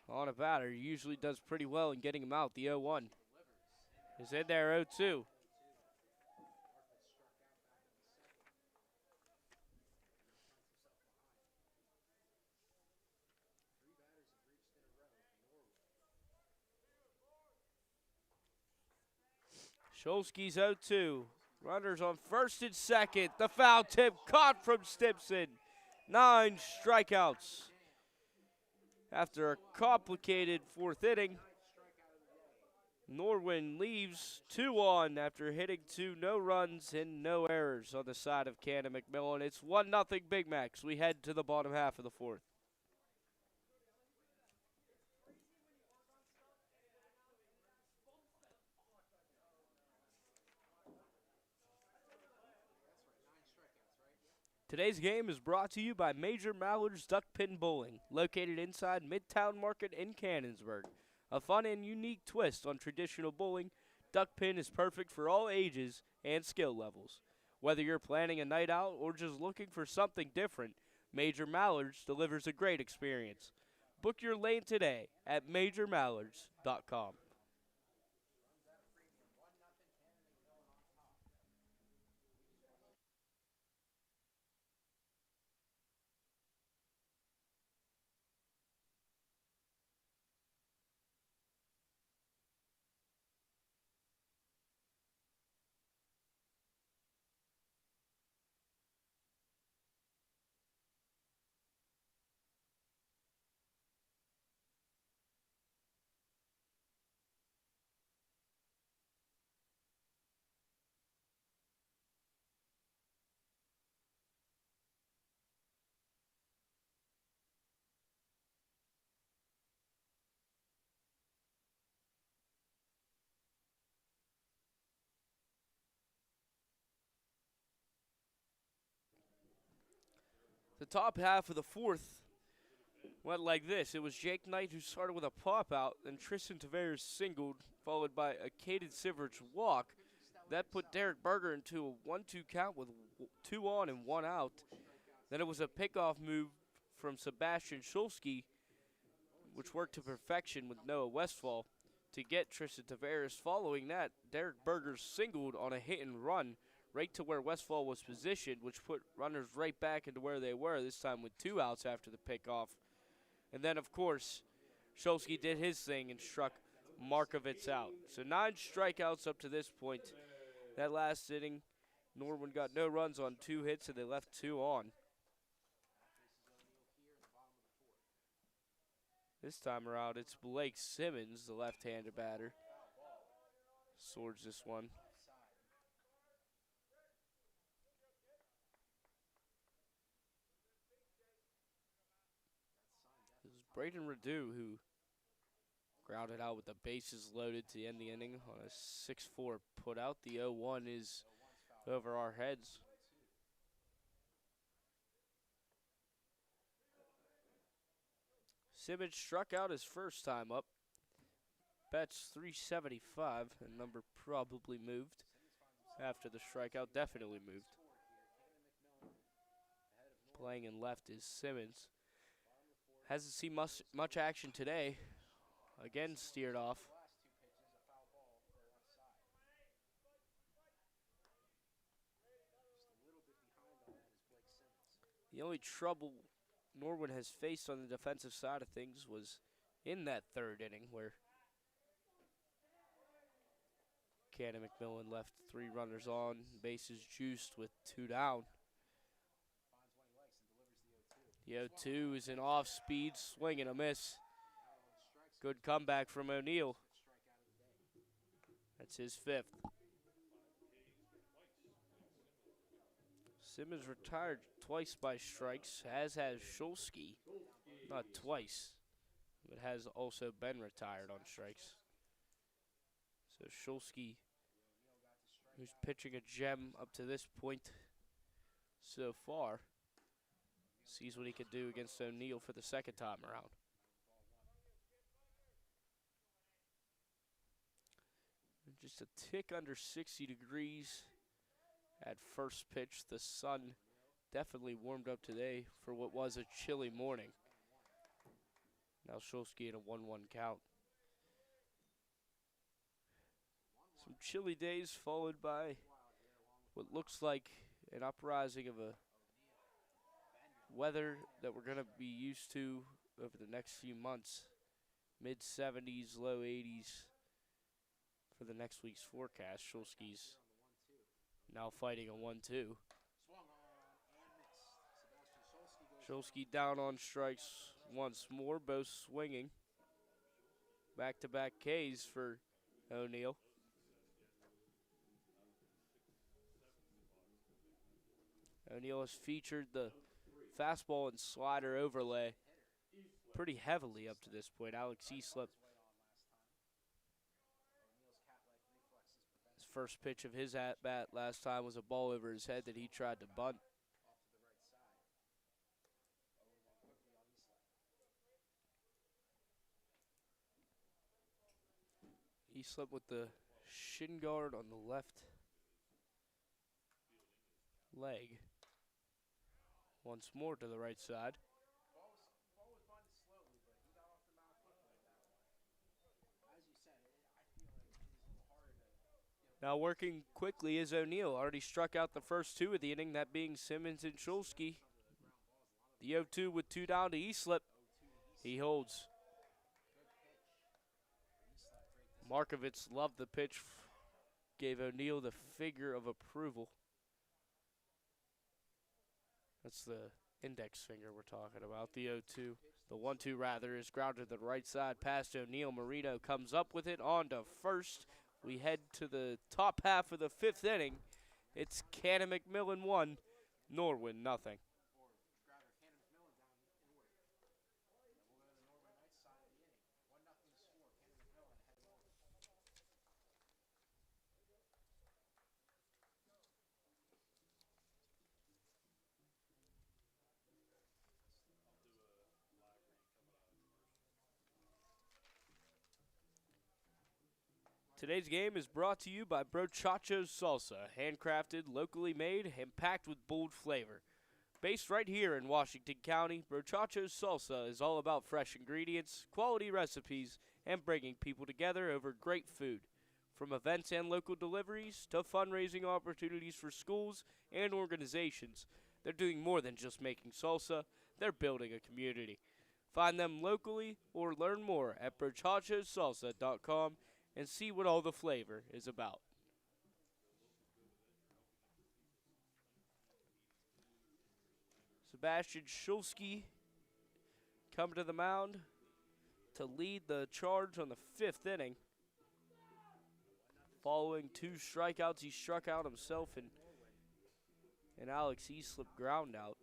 on a batter, he usually does pretty well in getting him out. The 0-1 is in there, 0-2. Markovitz struck out back in the second. Now finds himself behind. 3 batters have reached in a row for Norwin. Shulsky's 0-2. Runners on first and second. The foul tip caught from Stimson. 9 strikeouts. After a complicated fourth inning, Norwin leaves 2 on after hitting 2 no runs and no errors on the side of Canon McMillan. It's 1-0 Big Macs. We head to the bottom half of the fourth. That's right, 9 strikeouts, right? Yep. Today's game is brought to you by Major Mallard's Duck Pin Bowling, located inside Midtown Market in Cannonsburg. A fun and unique twist on traditional bowling, Duck Pin is perfect for all ages and skill levels. Whether you're planning a night out or just looking for something different, Major Mallards delivers a great experience. Book your lane today at majormallards.com. Runs out of premium. 1-0 Canon McMillan on top. The top half of the fourth went like this. It was Jake Knight who started with a pop out, then Tristan Tavares singled, followed by a Caden Siverts walk, That put Derek Berger into a 1-2 count with 2 on and 1 out. Then it was a pickoff move from Sebastian Schulski, which worked to perfection with Noah Westfall to get Tristan Tavares. Following that, Derek Berger singled on a hit and run right to where Westfall was positioned, which put runners right back into where they were, this time with 2 outs after the pickoff. And then, of course, Schulski did his thing and struck Markovitz out. So 9 strikeouts up to this point. That last inning, Norwin got no runs on 2 hits, and they left 2 on. This time around, it's Blake Simmons, the left-handed batter. Swords this one. This is Braden Radu who grounded out with the bases loaded to end the inning on a 6-4 put out. The 0-1 is over our heads. Simmons struck out his first time up. Bets 375, and number probably moved after the strikeout. Definitely moved. Playing in left is Simmons. Hasn't seen much action today. Again steered off. The only trouble Norwin has faced on the defensive side of things was in that 3rd inning where Canon McMillan left 3 runners on, bases juiced with 2 down. The 0-2 is an off-speed swing and a miss. Good comeback from O'Neill. That's his 5th. Simmons retired twice by strikes, as has Schulski. Not twice, but has also been retired on strikes. So Schulski, who's pitching a gem up to this point so far, sees what he could do against O'Neill for the 2nd time around. Just a tick under 60 degrees at first pitch. The sun definitely warmed up today for what was a chilly morning. Now Schulski in a 1-1 count. Some chilly days followed by what looks like an uprising of a weather that we're going to be used to over the next few months. Mid-70s, low 80s for the next week's forecast. Schulski's now fighting a 1-2. Schulski down on strikes once more, both swinging. Back-to-back Ks for O'Neill. O'Neill has featured the fastball and slider overlay pretty heavily up to this point. Alex Easlip, his first pitch of his at-bat last time was a ball over his head that he tried to bunt. Easlip with the shin guard on the left leg. Once more to the right side. Ball was bunted slowly, but he got off the mound quickly with that one. As you said, I feel like it was a little harder to Now working quickly is O'Neill. Already struck out the first 2 of the inning, that being Simmons and Schulski. The 0-2 with 2 down to Easlip. He holds. Markovitz loved the pitch. Gave O'Neill the figure of approval. That's the index finger we're talking about, the 0-2. The 1-2, rather, is grounded to the right side past O'Neill. Marino comes up with it on to first. We head to the top half of the 5th inning. It's Canon McMillan 1, Norwin nothing. Today's game is brought to you by Brochacho's Salsa, handcrafted, locally made, and packed with bold flavor. Based right here in Washington County, Brochacho's Salsa is all about fresh ingredients, quality recipes, and bringing people together over great food. From events and local deliveries to fundraising opportunities for schools and organizations, they're doing more than just making salsa, they're building a community. Find them locally or learn more at brochachosalsa.com and see what all the flavor is about. Sebastian Shulsky coming to the mound to lead the charge on the 5th inning. Following 2 strikeouts, he struck out himself and Alex Easlip ground out.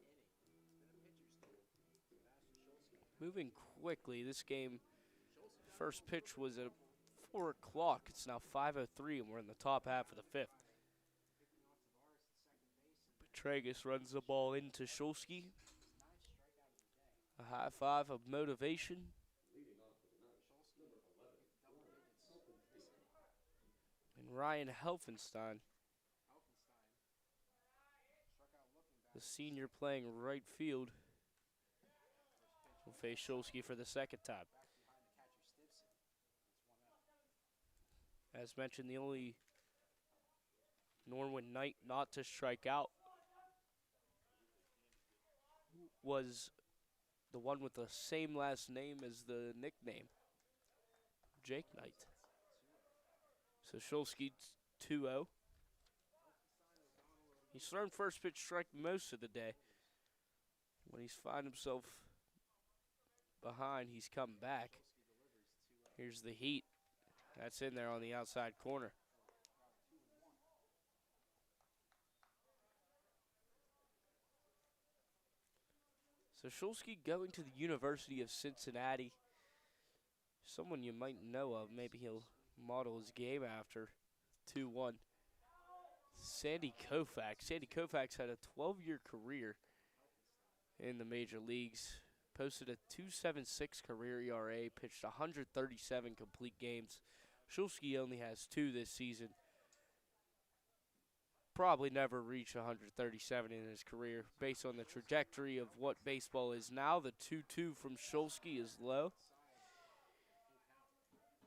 Moving quickly, this game, first pitch was at 4 o'clock. It's now 5:03 and we're in the top half of the 5th. Petragus runs the ball into Shulsky. A high five of motivation. And Ryan Helfenstein, the senior playing right field, will face Shulsky for the second time. As mentioned, the only Norwin Knight not to strike out was the one with the same last name as the nickname, Jake Knight. So Shulsky 2-0. He's thrown first pitch strike most of the day. When he's found himself behind, he's come back. Here's the heat. That's in there on the outside corner. So Shulsky going to the University of Cincinnati. Someone you might know of. Maybe he'll model his game after. 2-1. Sandy Koufax. Sandy Koufax had a 12-year career in the major leagues. Posted a 2.76 career ERA. Pitched 137 complete games. Shulsky only has 2 this season. Probably never reach 137 in his career. Based on the trajectory of what baseball is now, the 2-2 from Shulsky is low.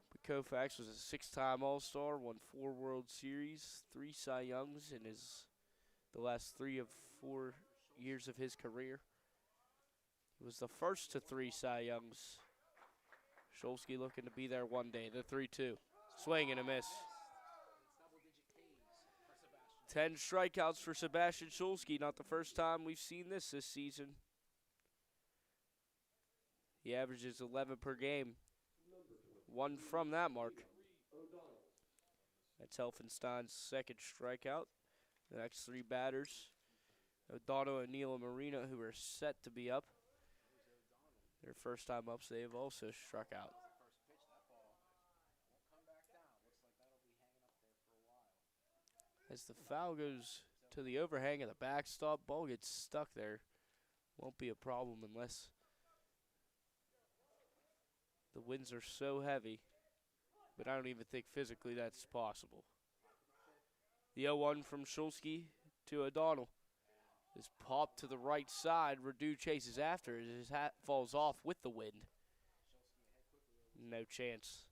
But Koufax was a 6-time All-Star, won 4 World Series, 3 Cy Youngs in the last 3 of 4 years of his career. He was the first to 3 Cy Youngs. Shulsky looking to be there one day. The 3-2. Swing and a miss. 10 strikeouts for Sebastian Shulsky. Not the first time we've seen this season. He averages 11 per game. 1 from that mark. That's Helfenstein's second strikeout. The next 3 batters, O'Donnell, O'Neill, and Marina, who are set to be up. Their first time ups, they have also struck out. As the foul goes to the overhang of the backstop, ball gets stuck there. Won't be a problem unless the winds are so heavy. But I don't even think physically that's possible. The 0-1 from Shulsky to O'Donnell is popped to the right side. Radu chases after as his hat falls off with the wind. No chance.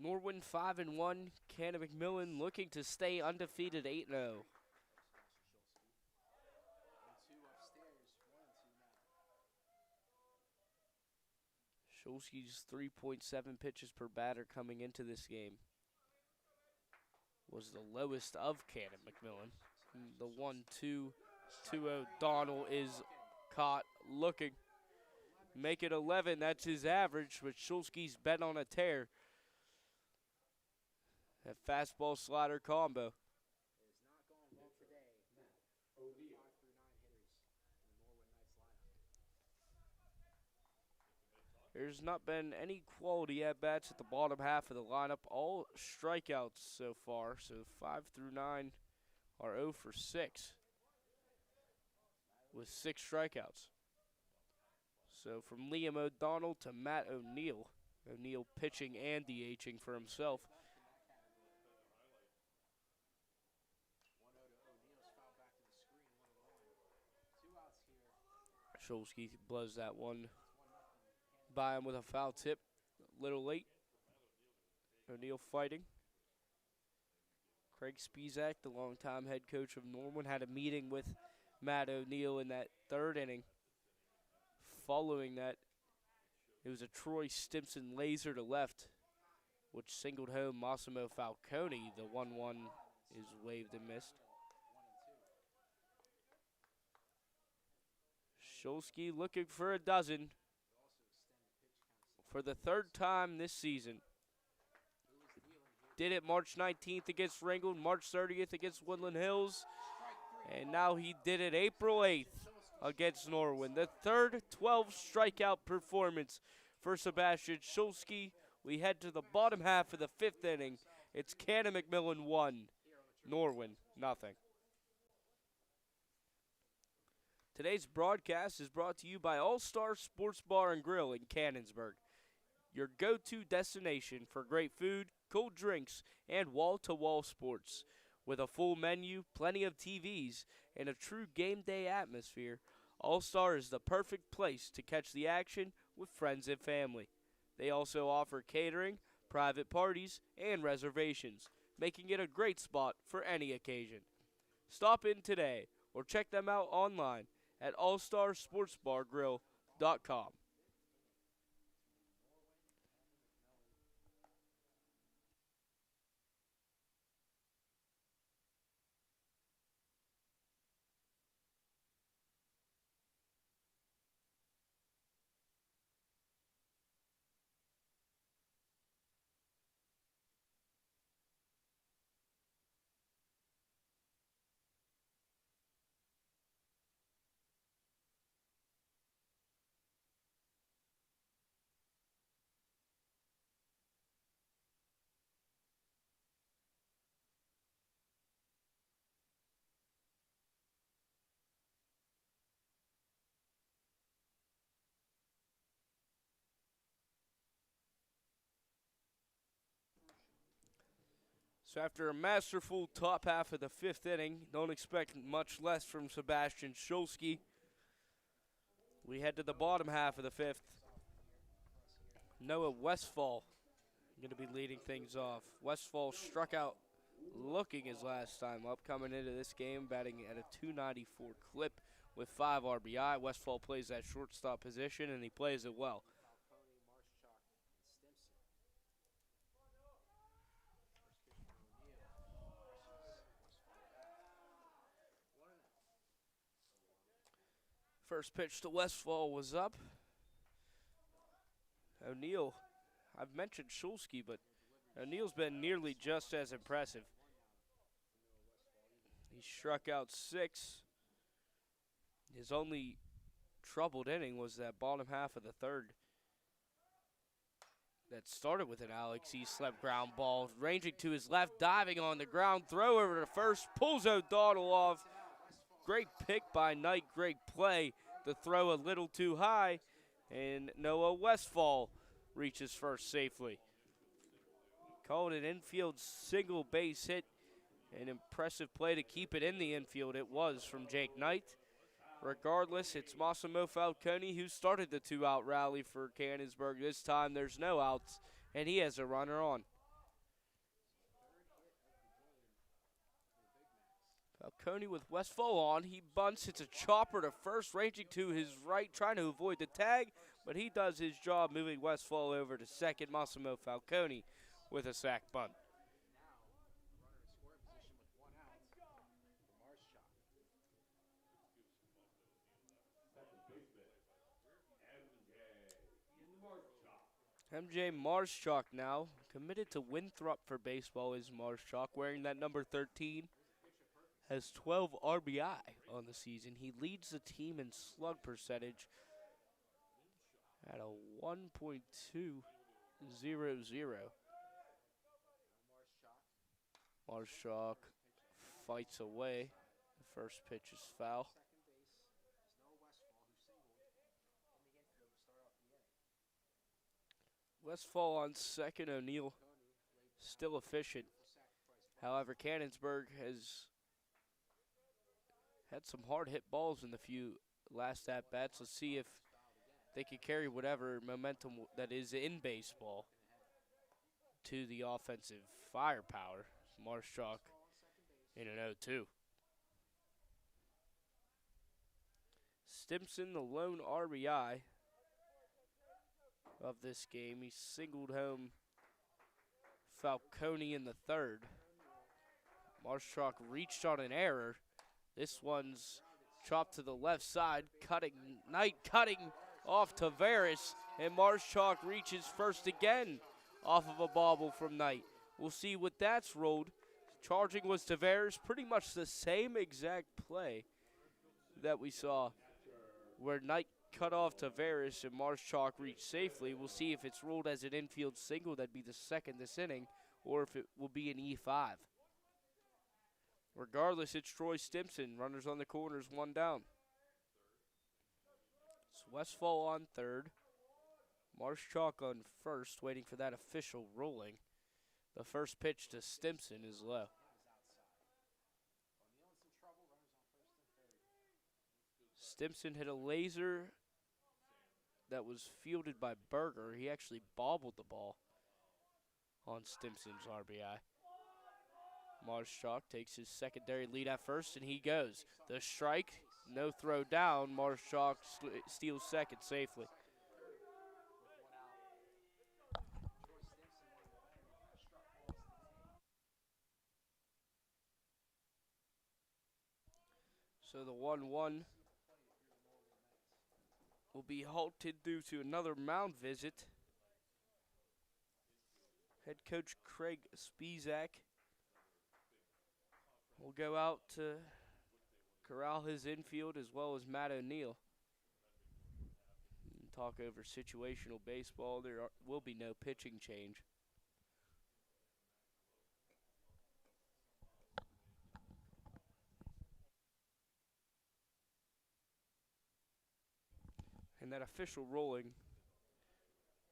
Norwin 5-1. Canon McMillan looking to stay undefeated 8-0. Shulsky's 3.7 pitches per batter coming into this game was the lowest of Canon McMillan. The 1-2 to O'Donnell is caught looking. Make it 11, that's his average, but Shulsky's bet on a tear. That fastball slider combo. It is not going well today. 5 through 9 hitters in the Norwin Knights lineup. There's not been any quality at-bats at the bottom half of the lineup. All strikeouts so far, so 5 through 9 are 0 for 6 with 6 strikeouts. So from Liam O'Donnell to Matt O'Neill. O'Neill pitching and DHing for himself. Shulsky blows that one by him with a foul tip. A little late. O'Neill fighting. Craig Spizak, the longtime head coach of Norwin, had a meeting with Matt O'Neill in that third inning. Following that, it was a Troy Stimson laser to left, which singled home Massimo Falcone. The 1-1 is waved and missed. Shulsky looking for a dozen for the third time this season. Did it March 19th against Ringgold, March 30th against Woodland Hills, and now he did it April 8th against Norwin. The third 12 strikeout performance for Sebastian Shulsky. We head to the bottom half of the fifth inning. It's Canon McMillan 1, Norwin nothing. Today's broadcast is brought to you by All-Star Sports Bar and Grill in Cannonsburg, your go-to destination for great food, cold drinks, and wall-to-wall sports. With a full menu, plenty of TVs, and a true game day atmosphere, All-Star is the perfect place to catch the action with friends and family. They also offer catering, private parties, and reservations, making it a great spot for any occasion. Stop in today or check them out online at allstarsportsbargrill.com. So after a masterful top half of the fifth inning, don't expect much less from Sebastian Shulsky. We head to the bottom half of the fifth. Noah Westfall going to be leading things off. Westfall struck out looking his last time up, coming into this game, batting at a 294 clip with 5 RBI. Westfall plays that shortstop position, and he plays it well. First pitch to Westfall was up. O'Neill, I've mentioned Shulsky, but O'Neill's been nearly just as impressive. He struck out 6. His only troubled inning was that bottom half of the third. That started with an Alex Eastlep ground ball, ranging to his left, diving on the ground, throw over to first, pulls O'Donnell off. Great pick by Knight, great play. The throw a little too high, and Noah Westfall reaches first safely. Called an infield single base hit. An impressive play to keep it in the infield. It was from Jake Knight. Regardless, it's Massimo Falcone who started the 2-out rally for Cannonsburg. This time there's no outs, and he has a runner on. Falcone with Westfall on. He bunts. It's a chopper to first, ranging to his right, trying to avoid the tag, but he does his job moving Westfall over to second. Massimo Falcone with a sac bunt. MJ Marschalk now, committed to Winthrop for baseball is Marschalk, wearing that number 13. Has 12 RBI on the season. He leads the team in slug percentage at a 1.200. Marschalk fights away. The first pitch is foul. Westfall on second. O'Neal Coney laid still efficient. for sacrifice fly. However, Cannonsburg has had some hard hit balls in the few last at bats. Let's see if Fouled again. they can carry whatever momentum that is in baseball Looking ahead. to the offensive firepower. Marshchalk Westfall on second base. in an 0-2. Stimson, the lone RBI of this game. He singled home Falcone in the third. Marshchalk reached on an error. This one's chopped to the left side, Knight cutting off Tavares, and Marshchalk reaches first again off of a bobble from Knight. We'll see what that's rolled. Charging was Tavares, pretty much the same exact play that we saw where Knight cut off Tavares and Marshchalk reached safely. We'll see if it's ruled as an infield single, that'd be the second this inning, or if it will be an E5. Regardless, it's Troy Stimson. Runners on the corners, one down. It's Westfall on third. Marshchalk on first, waiting for that official ruling. The first pitch to Stimson is low. Is outside. O'Neal in some trouble. Runners on first and third. Stimson hit a laser that was fielded by Berger. He actually bobbled the ball on Stimson's RBI. Marshchalk takes his secondary lead at first, and he goes. The strike, no throw down. Marshchalk steals second safely. With one out. Troy Stimson, one of the better struck balls to the team. So the 1-1 See at the plate if you're the Norwin Knights. will be halted due to another mound visit. Head coach Craig Spizak will go out to corral his infield as well as Matt O'Neal. And talk over situational baseball. There will be no pitching change. And that official ruling,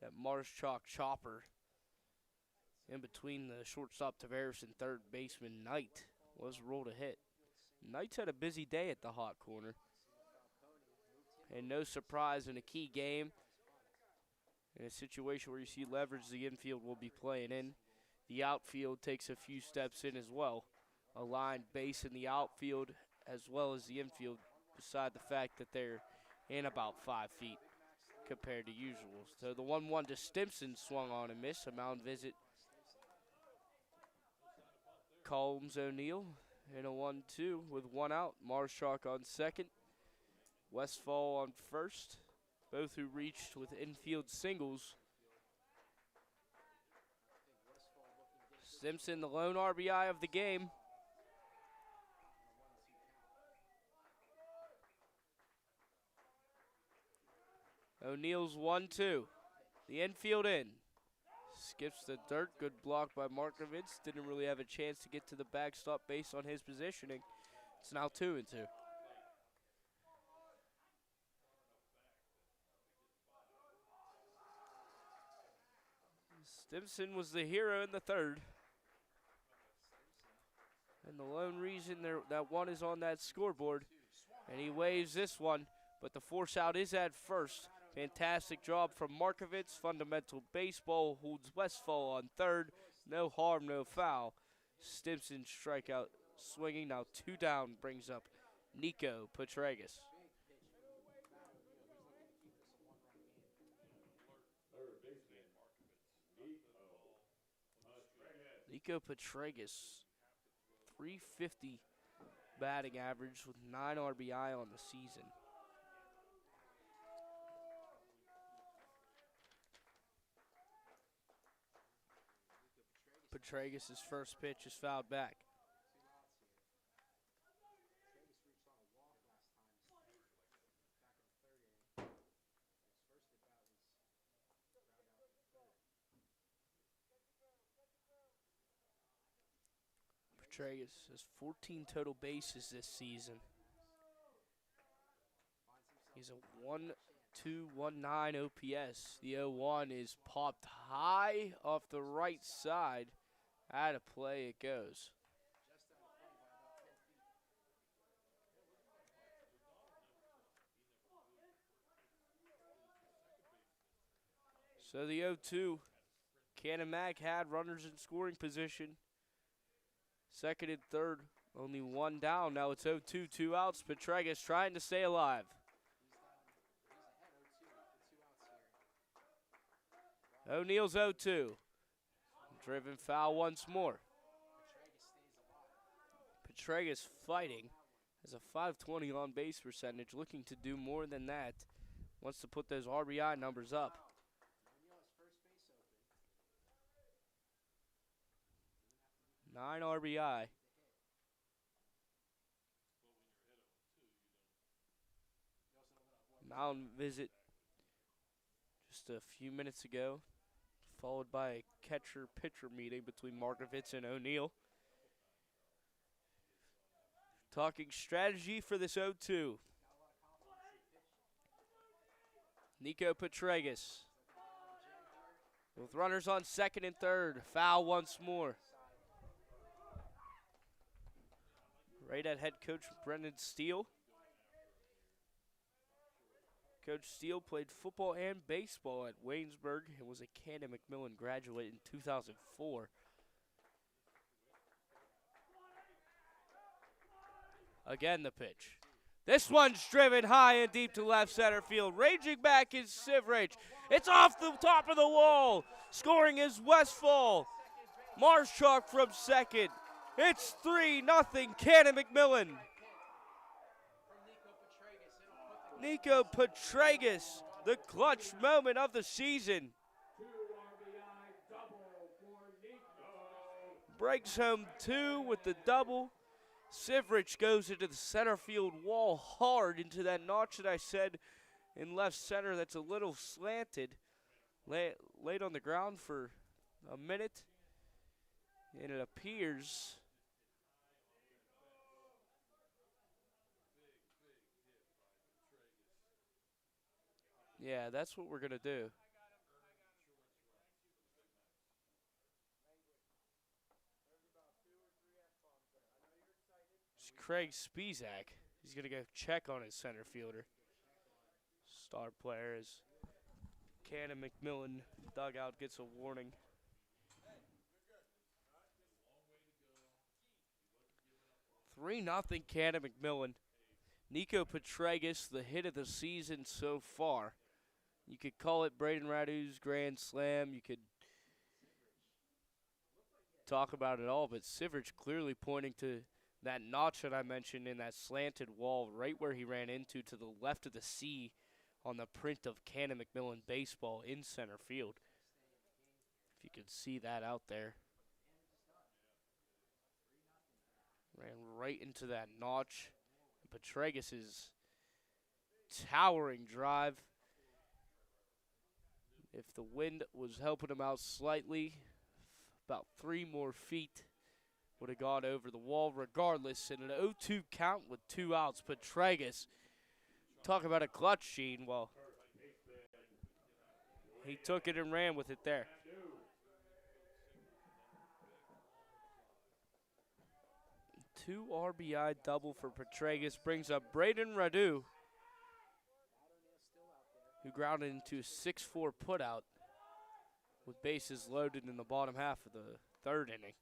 that Marshchalk chopper in between the shortstop Tavares and third baseman Knight was ruled a hit. Knight's had a busy day at the hot corner. And no surprise in a key game, in a situation where you see leverage the infield will be playing in. The outfield takes a few steps in as well. A line base in the outfield as well as the infield, beside the fact that they're in about 5 feet compared to usual. So the 1-1 to Stimson swung on and missed. A mound visit Combs O'Neal in a 1-2 with one out. Marshchalk on second. Westfall on first. Both who reached with infield singles. Stimson, the lone RBI of the game. O'Neal's 1-2. The infield in. Skips the dirt. Good block by Markovitz. Didn't really have a chance to get to the backstop based on his positioning. It's now 2-2. Stimson was the hero in the third. And the lone reason that one is on that scoreboard. And he waves this one, but the force out is at first. Fantastic job from Markovitz. Fundamental baseball holds Westfall on third. No harm, no foul. Stimson strikeout swinging. Now 2 down brings up Nico Petragas. Third baseman, Nico Petragas, 350 batting average with 9 RBI on the season. Petragas' first pitch is fouled back. 2 outs here. Travis reached on a walk last time back in the third inning. His first at bat was ground out in the third. Petragas has 14 total bases this season. Finds himself He's a chance .219 OPS. The 0-1 is popped high off the right side. Out of play it goes. So the 0-2, Canon Mag had runners in scoring position. Second and third, only one down. Now it's 0-2, 2 outs. Petregas trying to stay alive. O'Neal's 0-2. Driven foul once more. Petregas fighting. Has a .520 on base percentage. Looking to do more than that. Wants to put those RBI numbers up. 9 RBI. Mountain visit just a few minutes ago, followed by a catcher-pitcher meeting between Markovitz and O'Neal. Talking strategy for this 0-2. Nico Petregas with runners on second and third. Foul once more. Right at head coach Brendan Steele. Coach Steele played football and baseball at Waynesburg and was a Canon McMillan graduate in 2004. Again the pitch. This one's driven high and deep to left center field. Raging back is Sivrich. It's off the top of the wall. Scoring is Westfall. Marshchalk from second. It's 3-0 Canon McMillan. Nico Petregas, the clutch moment of the season. Breaks home 2 with the double. Sivrich goes into the center field wall hard into that notch that I said in left center that's a little slanted. Laid on the ground for a minute. And it appears yeah, that's what we're going to do. It's Craig Spizak. He's going to go check on his center fielder. Star player as Canon McMillan dugout gets a warning. 3-0 Canon McMillan. Nico Petregas, the hit of the season so far. You could call it Braden Radu's grand slam. You could talk about it all, but Sivrich clearly pointing to that notch that I mentioned in that slanted wall right where he ran into to the left of the C on the print of Canon McMillan baseball in center field. If you could see that out there. Ran right into that notch. Petregas' towering drive. If the wind was helping him out slightly, about 3 more feet would have gone over the wall regardless. In an 0-2 count with 2 outs, Petregas, talk about a clutch, Gene. Well, he took it and ran with it there. Two RBI double for Petregas brings up Braden Radu, who grounded into a 6-4 putout with bases loaded in the bottom half of the third inning.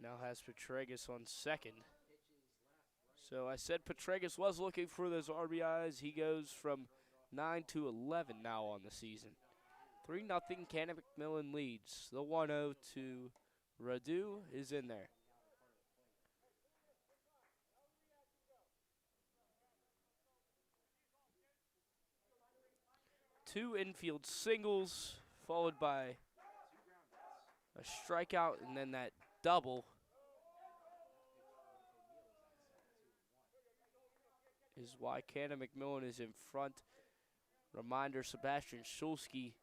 Now has Petregas on second. So I said Petregas was looking for those RBIs. He goes from 9 to 11 now on the season. 3-0 Canon McMillan leads. The 1-0 to Radu is in there. Two infield singles, followed by a strikeout, and then that double is why Canon McMillan is in front. Reminder, Sebastian Schulski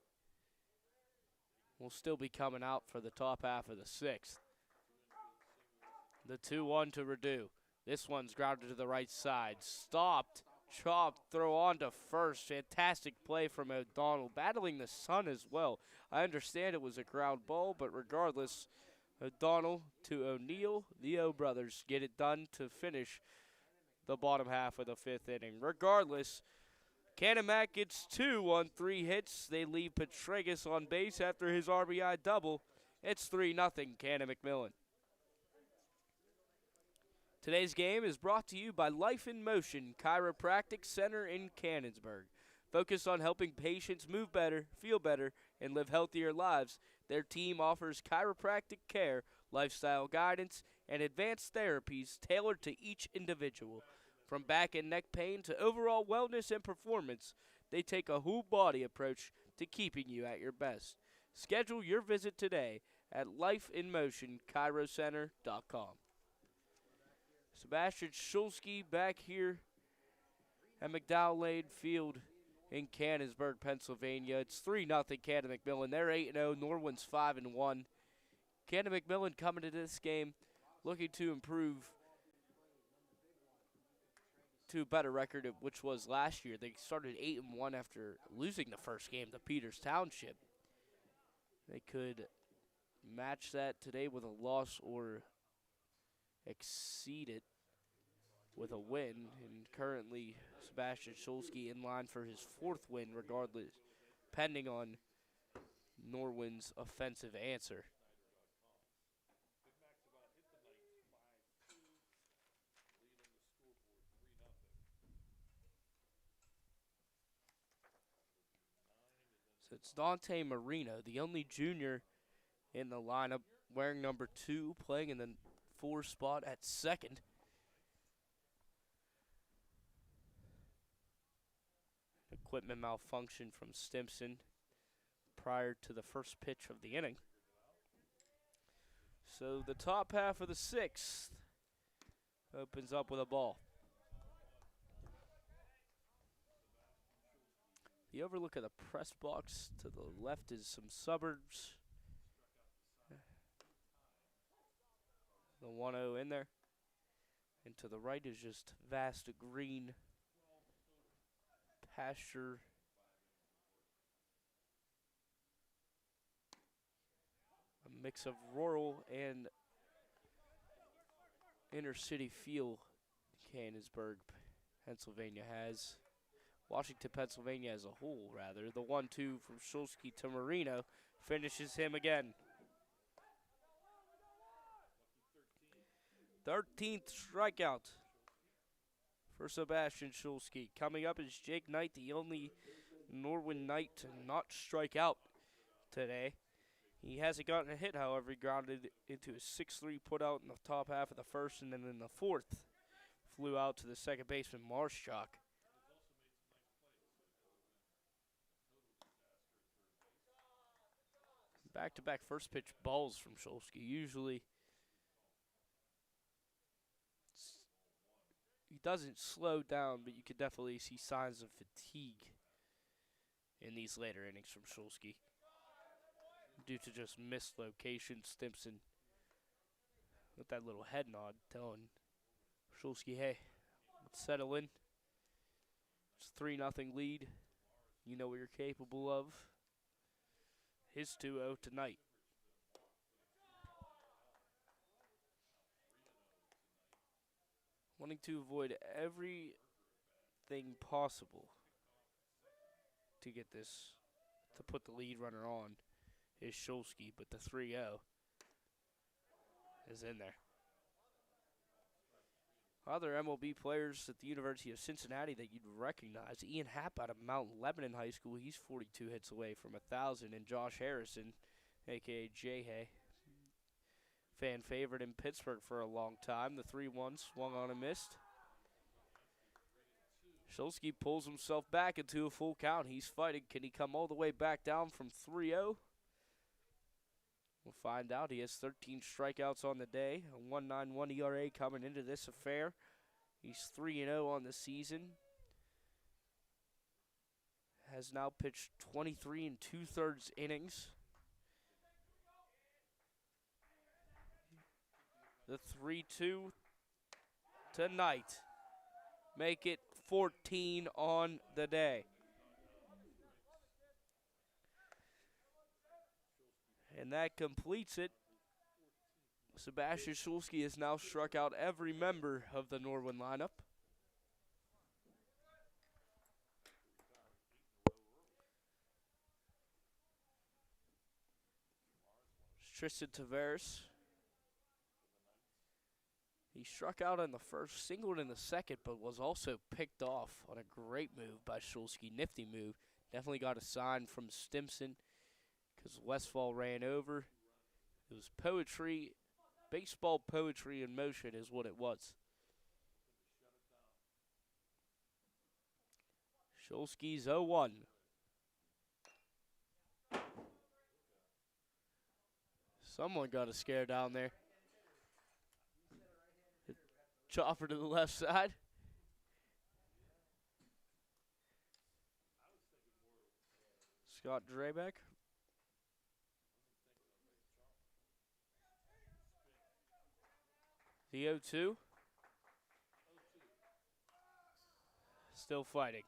will still be coming out for the top half of the 6th. The 2-1 to Radu. This one's grounded to the right side. Stopped. Chopped. Throw on to first. Fantastic play from O'Donnell. Battling the sun as well. I understand it was a ground ball, but regardless, O'Donnell to O'Neal. The O brothers get it done to finish the bottom half of the 5th inning. Regardless, Canon gets 2 on 3 hits. They leave Petragus on base after his RBI double. It's 3-0 Canon McMillan. Today's game is brought to you by Life in Motion Chiropractic Center in Cannonsburg. Focused on helping patients move better, feel better, and live healthier lives, their team offers chiropractic care, lifestyle guidance, and advanced therapies tailored to each individual. From back and neck pain to overall wellness and performance, they take a whole body approach to keeping you at your best. Schedule your visit today at lifeinmotionchirocenter.com. Sebastian Schulski back here at McDowell Lane Field in Cannonsburg, Pennsylvania. It's 3-0 Canon McMillan. They're 8-0. Norwin's 5-1. Canon McMillan coming to this game looking to improve to a better record, which was last year. They started 8-1 after losing the first game to Peters Township. They could match that today with a loss or exceed it with a win, and currently Sebastian Schulski in line for his 4th win regardless, pending on Norwin's offensive answer. So it's Dante Marino, the only junior in the lineup, wearing number 2, playing in the 4 spot at second. Equipment malfunction from Stimson prior to the first pitch of the inning. So the top half of the 6th opens up with a ball. The overlook of the press box to the left is some suburbs. The 1-0 in there. And to the right is just vast green pasture. A mix of rural and inner city feel Cannonsburg, Pennsylvania has. Washington, Pennsylvania as a whole, rather. The 1-2 from Schulski to Marino finishes him again. 13th strikeout for Sebastian Schulski. Coming up is Jake Knight, the only Norwin Knight to not strike out today. He hasn't gotten a hit, however. He grounded into a 6-3 put out in the top half of the 1st, and then in the 4th, flew out to the second baseman, Marschak. Back-to-back first pitch balls from Schulski. Usually, he doesn't slow down, but you could definitely see signs of fatigue in these later innings from Schulski due to just missed location. Stimson with that little head nod telling Schulski, hey, let's settle in. It's 3-0 lead. You know what you're capable of. His 2-0 tonight. Wanting to avoid everything possible to get this, to put the lead runner on, is Schulski, but the 3-0 is in there. Other MLB players at the University of Cincinnati that you'd recognize: Ian Happ out of Mount Lebanon High School. He's 42 hits away from 1,000. And Josh Harrison, a.k.a. J-Hay, fan favorite in Pittsburgh for a long time. The 3-1 swung on and missed. Schulski pulls himself back into a full count. He's fighting. Can he come all the way back down from 3-0? We'll find out. He has 13 strikeouts on the day, a 1.91 ERA coming into this affair. He's 3-0 on the season. Has now pitched 23 2/3 innings. The 3-2 tonight. Make it 14 on the day. And that completes it. Sebastian Schulski has now struck out every member of the Norwin lineup. Tristan Tavares. He struck out in the first, singled in the second, but was also picked off on a great move by Schulski. Nifty move. Definitely got a sign from Stimson because Westfall ran over. It was poetry, baseball poetry in motion is what it was. Schulski's 0-1. Someone got a scare down there. Chopper to the left side. Scott Drabeck. The 0-2. Still fighting.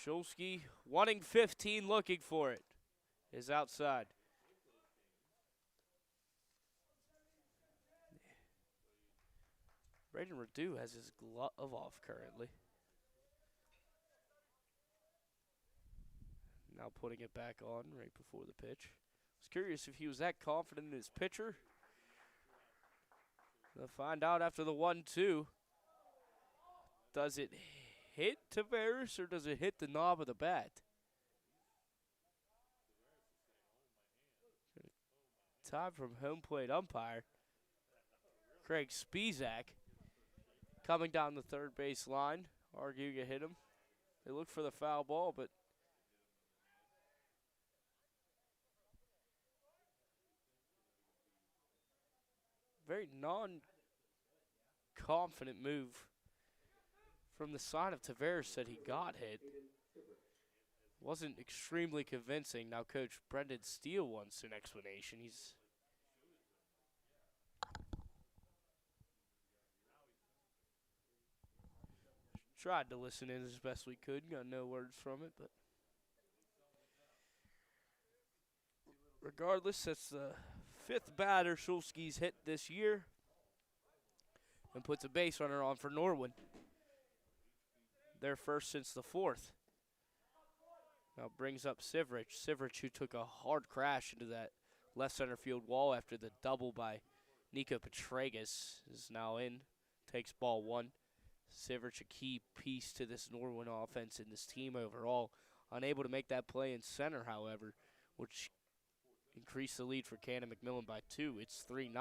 Schulski wanting 15, looking for it. Is outside. Braden Redu has his glove off currently. Now putting it back on right before the pitch. I was curious if he was that confident in his pitcher. We'll find out after the 1-2. Does it hit Tavares or does it hit the knob of the bat? Time from home plate umpire Craig Spizak coming down the third base line, arguing it hit him. They look for the foul ball, but very non-confident move from the side of Tavares that he got hit. Wasn't extremely convincing. Now Coach Brendan Steele wants an explanation. He's tried to listen in as best we could. Got no words from it, but regardless, that's the fifth batter Schulski's hit this year and puts a base runner on for Norwin. Their first since the fourth. Now brings up Sivrich. Sivrich, who took a hard crash into that left center field wall after the double by Nico Petragas, is now in. Takes ball one. Sivrich, a key piece to this Norwin offense and this team overall. Unable to make that play in center, however, which increased the lead for Canon McMillan by 2. It's 3-0.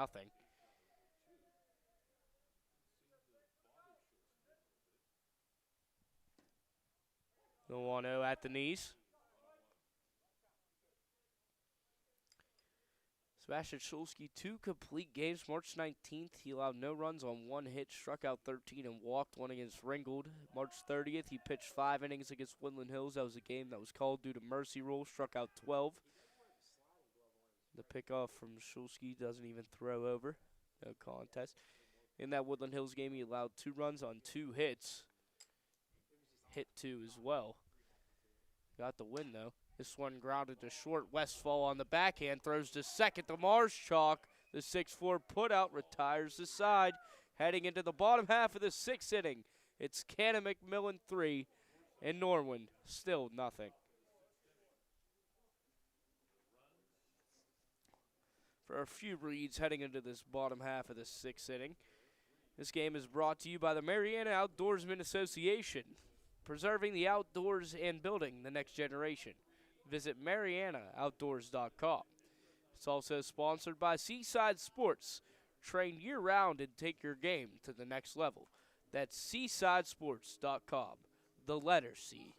The 1-0 at the knees. Sebastian Schulski, 2 complete games. March 19th, he allowed no runs on 1 hit, struck out 13 and walked 1 against Ringgold. March 30th, he pitched 5 innings against Woodland Hills. That was a game that was called due to mercy rule, struck out 12. The pickoff from Schulski doesn't even throw over. No contest. In that Woodland Hills game, he allowed 2 runs on 2 hits. Hit 2 as well. Got the win, though. This one grounded to short. Westfall on the backhand. Throws to second to Marschalk. The 6-4 putout retires the side. Heading into the bottom half of the 6th inning. It's Canon McMillan 3 and Norwin still nothing. For a few reads heading into this bottom half of the 6th inning. This game is brought to you by the Mariana Outdoorsman Association. Preserving the outdoors and building the next generation. Visit MarianaOutdoors.com. It's also sponsored by Seaside Sports. Train year-round and take your game to the next level. That's SeasideSports.com, the letter C.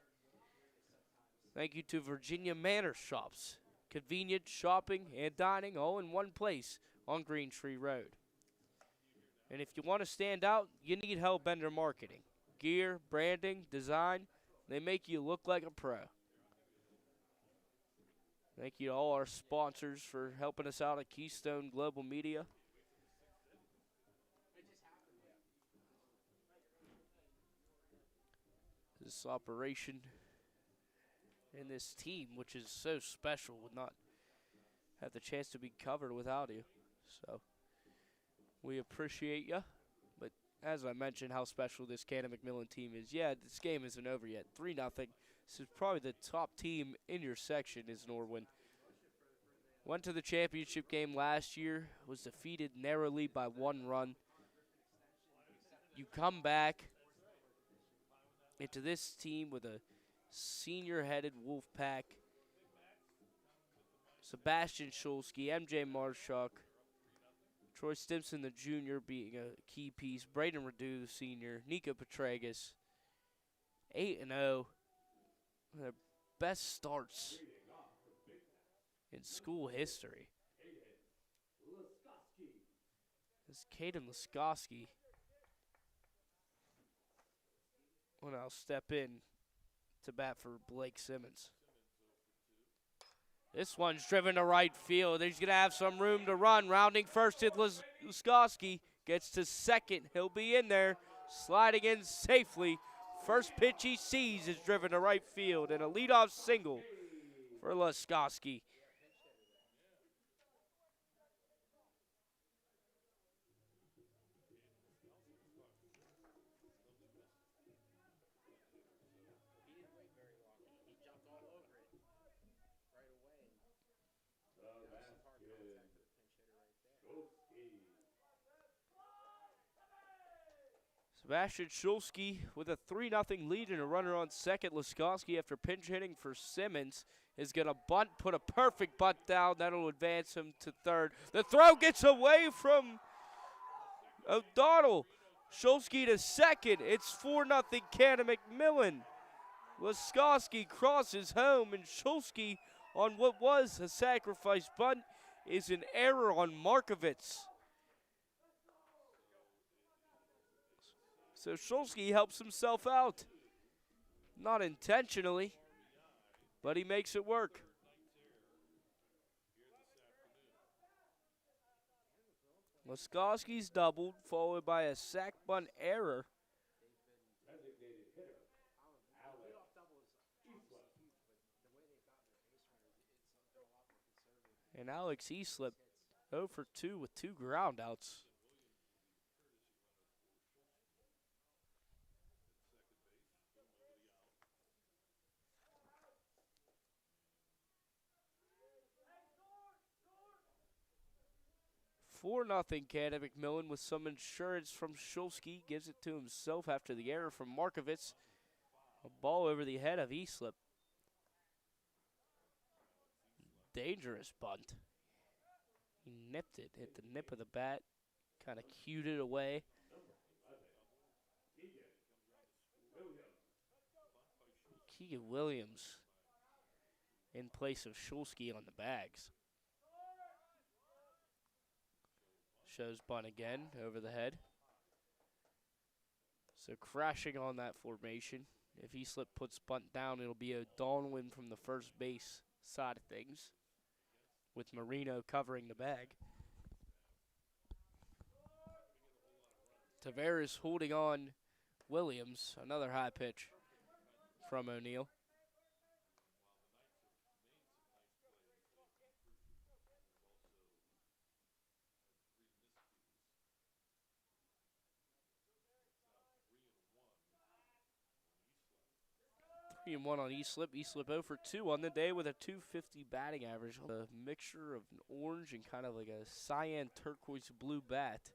Thank you to Virginia Manor Shops. Convenient shopping and dining all in one place on Green Tree Road. And if you want to stand out, you need Hellbender Marketing. Gear, branding, design, they make you look like a pro. Thank you to all our sponsors for helping us out at Keystone Global Media. This operation and this team, which is so special, would not have the chance to be covered without you. So we appreciate you. But as I mentioned, how special this Canon McMillan team is. Yeah, this game isn't over yet. 3-0. This is probably the top team in your section is Norwin. Went to the championship game last year, was defeated narrowly by 1 run. You come back into this team with a senior-headed Wolfpack. Sebastian Schulski, MJ Marshuk, Troy Stimson the junior being a key piece, Braden Redu the senior, Nico Petragas, 8-0. Their best starts in school history. This Caden Laskowski will now step in to bat for Blake Simmons. This one's driven to right field. He's going to have some room to run. Rounding first at Laskowski. Gets to second. He'll be in there. Sliding in safely. First pitch he sees is driven to right field. And a leadoff single for Laskowski. Sebastian Schulski with a 3-0 lead and a runner on second. Laskowski, after pinch hitting for Simmons, is going to bunt, put a perfect bunt down. That'll advance him to third. The throw gets away from O'Donnell. Schulski to second. It's 4-0 Canon McMillan. Laskowski crosses home, and Schulski on what was a sacrifice bunt is an error on Markovitz. So Schulski helps himself out. Not intentionally, but he makes it work. Laskowski's doubled, followed by a sac bunt error. And Alex Easlip 0 for 2 with 2 groundouts. For nothing, Canon McMillan with some insurance from Schulski. Gives it to himself after the error from Markovitz. A ball over the head of Easlip. Dangerous bunt. He nipped it, hit the nip of the bat. Kind of cued it away. Keegan Williams in place of Schulski on the bags. Shows bunt again over the head. So crashing on that formation. If Easlip puts bunt down, it'll be O'Donnell from the first base side of things, with Marino covering the bag. Tavares holding on Williams. Another high pitch from O'Neill. And 1 on Easlip. Easlip 0 for 2 on the day with a .250 batting average. A mixture of an orange and kind of like a cyan turquoise blue bat.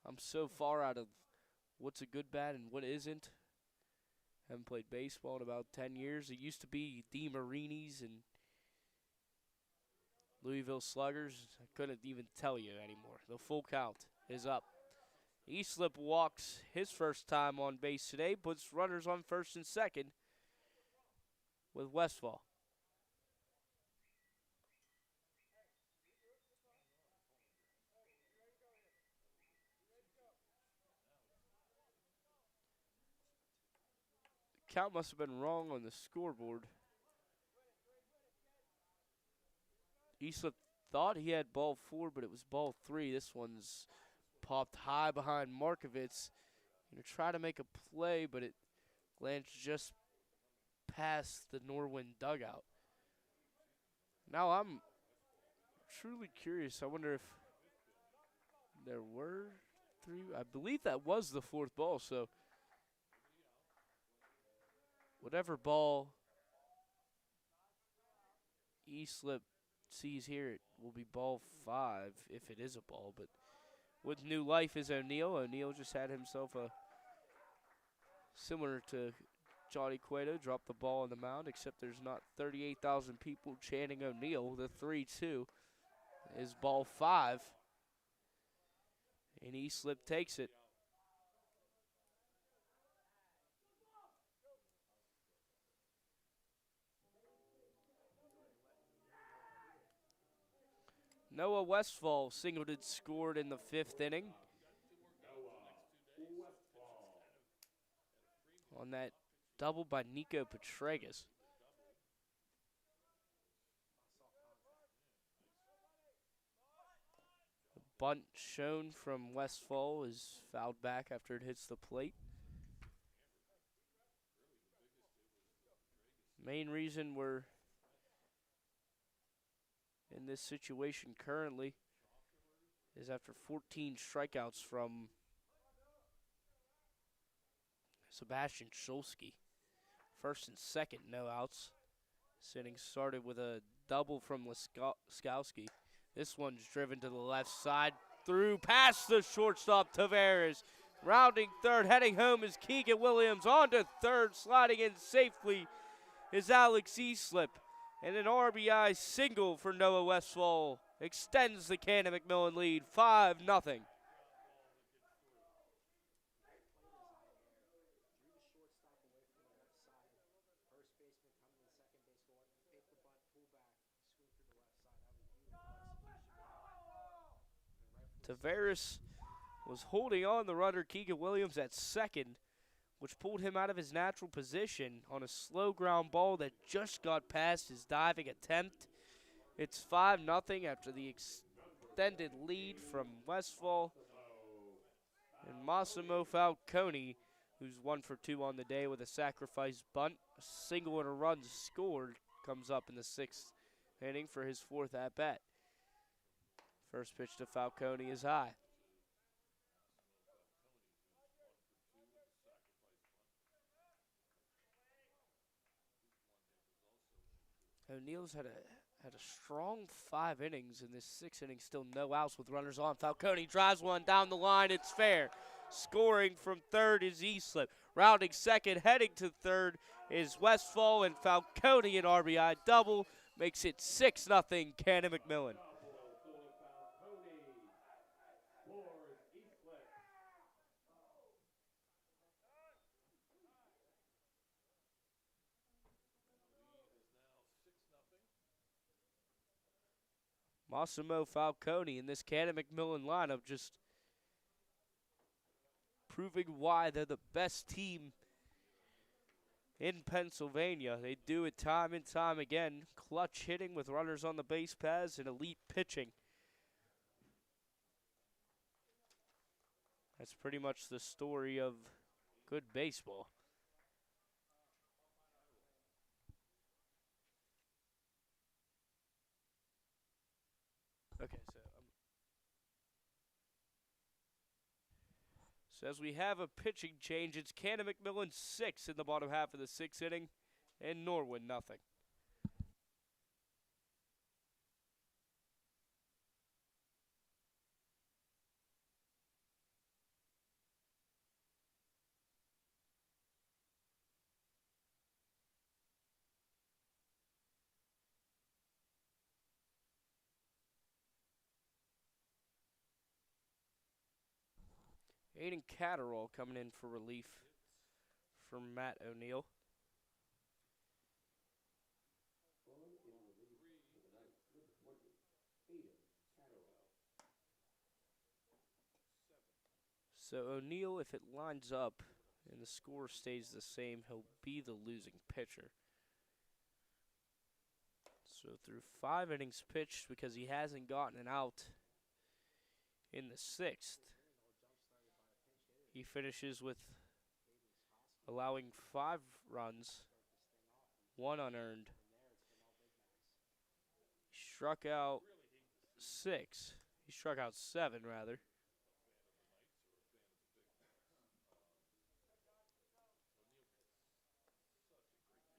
I'm so far out of what's a good bat and what isn't. Haven't played baseball in about 10 years. It used to be DeMarinis and Louisville Sluggers. I couldn't even tell you anymore. The full count is up. Easlip walks his first time on base today, puts runners on first and second with Westfall. count must have been wrong on the scoreboard. Islip thought he had ball 4, but it was ball 3. This one's popped high behind Markovitz. Gonna try to make a play, but it lands just past the Norwin dugout. Now I'm truly curious. I wonder if there were 3. I believe that was the 4th ball, so whatever ball Islip sees here, it will be ball 5 if it is a ball. But with new life is O'Neal. O'Neal just had himself a similar to Johnny Cueto, drop the ball on the mound, except there's not 38,000 people chanting O'Neal. The 3-2 is ball 5, and Islip takes it. Noah Westfall singled and scored in the 5th inning on that double by Nico Petregas. The bunt shown from Westfall is fouled back after it hits the plate. Main reason we're in this situation currently is after 14 strikeouts from Sebastian Schulski. First and second, no outs. This inning started with a double from Laskowski. This one's driven to the left side, through past the shortstop, Tavares. Rounding third, heading home is Keegan Williams. On to third, sliding in safely is Alex Islip. And an RBI single for Noah Westfall extends the Canon McMillan lead, 5-0. Tavares was holding on the runner Keegan Williams at second, which pulled him out of his natural position on a slow ground ball that just got past his diving attempt. It's 5-0 after the extended lead from Westfall. And Massimo Falcone, who's 1 for 2 on the day with a sacrifice bunt, a single and a run scored, comes up in the 6th inning for his 4th at-bat. First pitch to Falcone is high. O'Neal's had a strong 5 innings in this 6th inning, still no outs with runners on. Falcone drives one down the line, it's fair. Scoring from third is Islip. Rounding second, heading to third is Westfall, and Falcone an RBI double makes it 6-0 Canon McMillan. Massimo Falcone in this Canon McMillan lineup just proving why they're the best team in Pennsylvania. They do it time and time again. Clutch hitting with runners on the base paths and elite pitching. That's pretty much the story of good baseball. Okay, so as we have a pitching change, it's Canon McMillan 6 in the bottom half of the 6th inning, and Norwin nothing. Aiden Catterall coming in for relief from Matt O'Neal. So O'Neal, if it lines up, and the score stays the same, he'll be the losing pitcher. So through 5 innings pitched, because he hasn't gotten an out in the 6th, he finishes with allowing 5 runs, 1 unearned. He struck out 6. He struck out 7, rather.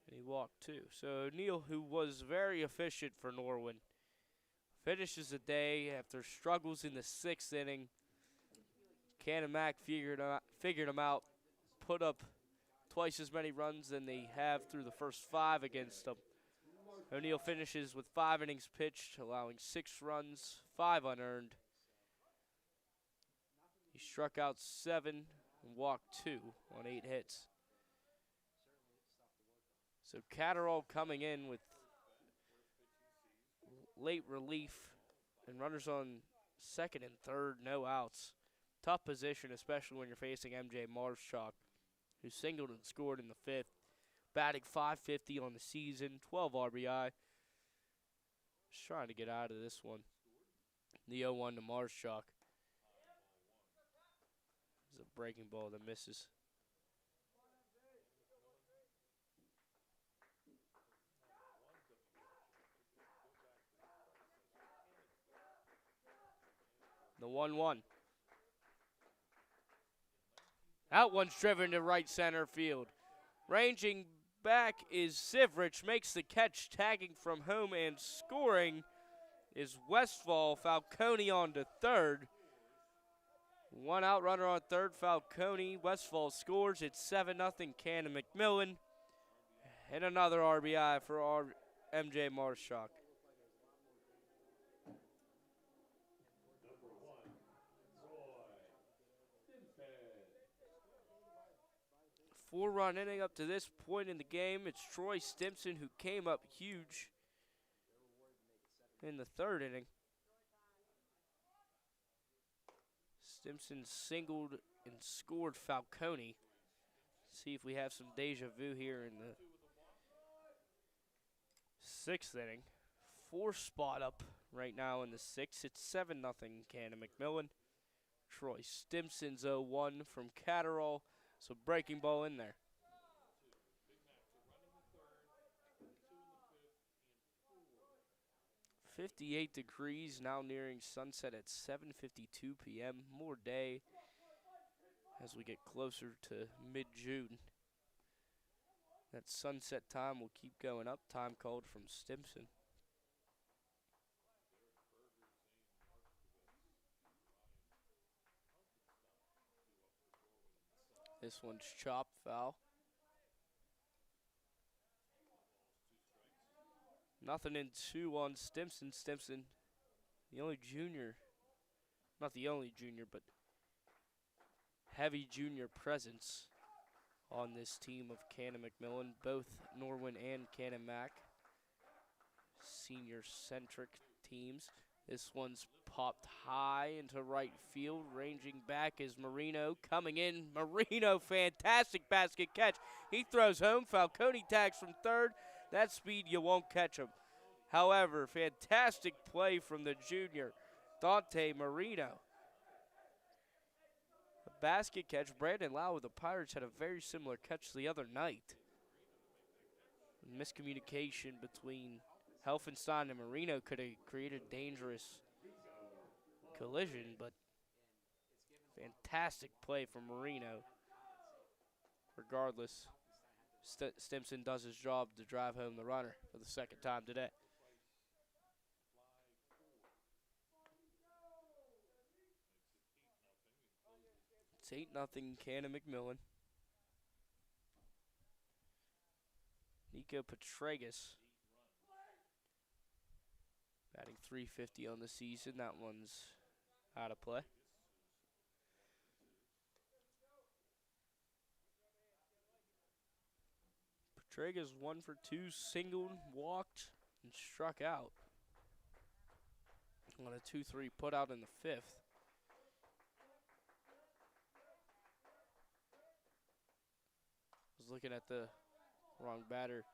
And he walked 2. So O'Neill, who was very efficient for Norwin, finishes the day after struggles in the 6th inning. Canon Mac figured him out, put up twice as many runs than they have through the first 5 against them. O'Neill finishes with 5 innings pitched, allowing 6 runs, 5 unearned. He struck out 7 and walked 2 on 8 hits. So Catterall coming in with late relief and runners on second and third, no outs. Tough position, especially when you're facing MJ Marshchalk, who singled and scored in the 5th. Batting .550 on the season, 12 RBI. Just trying to get out of this one. The 0-1 to Marshchalk. It's a breaking ball that misses. The 1-1. That one's driven to right center field. Ranging back is Sivrich, makes the catch, tagging from home and scoring is Westfall. Falcone on to third. 1 out runner on third, Falcone. Westfall scores. It's 7-0 Canon McMillan. And another RBI for our MJ Marshchalk. Number 1, Roy Stimson. 4-run inning up to this point in the game. It's Troy Stimson who came up huge in the 3rd inning. Stimson singled and scored Falcone. See if we have some deja vu here in the 6th inning. 4 spot up right now in the 6th. It's 7-0 Canon McMillan. Troy Stimson's 0-1 from Catterall. So breaking ball in there. 58 degrees, now nearing sunset at 7:52 p.m. More day as we get closer to mid-June. That sunset time will keep going up. Time called from Stimson. This one's chopped foul. 0-2 on Stimson. Stimson, the only junior, not the only junior, but heavy junior presence on this team of Canon McMillan. Both Norwin and Canon Mac, senior-centric teams. This one's popped high into right field. Ranging back is Marino. Coming in, Marino, fantastic basket catch. He throws home. Falcone tags from third. That speed, you won't catch him. However, fantastic play from the junior, Dante Marino. A basket catch. Brandon Lau with the Pirates had a very similar catch the other night. Miscommunication between Helfenstein and Marino could have created a dangerous collision, but fantastic play from Marino. Regardless, Stimson does his job to drive home the runner for the 2nd time today. It's 8-0 Canon McMillan. Nico Petragus batting .350 on the season. That one's out of play. Petragus 1 for 2, singled, walked, and struck out on a 2-3 put out in the 5th. looking at the wrong batter.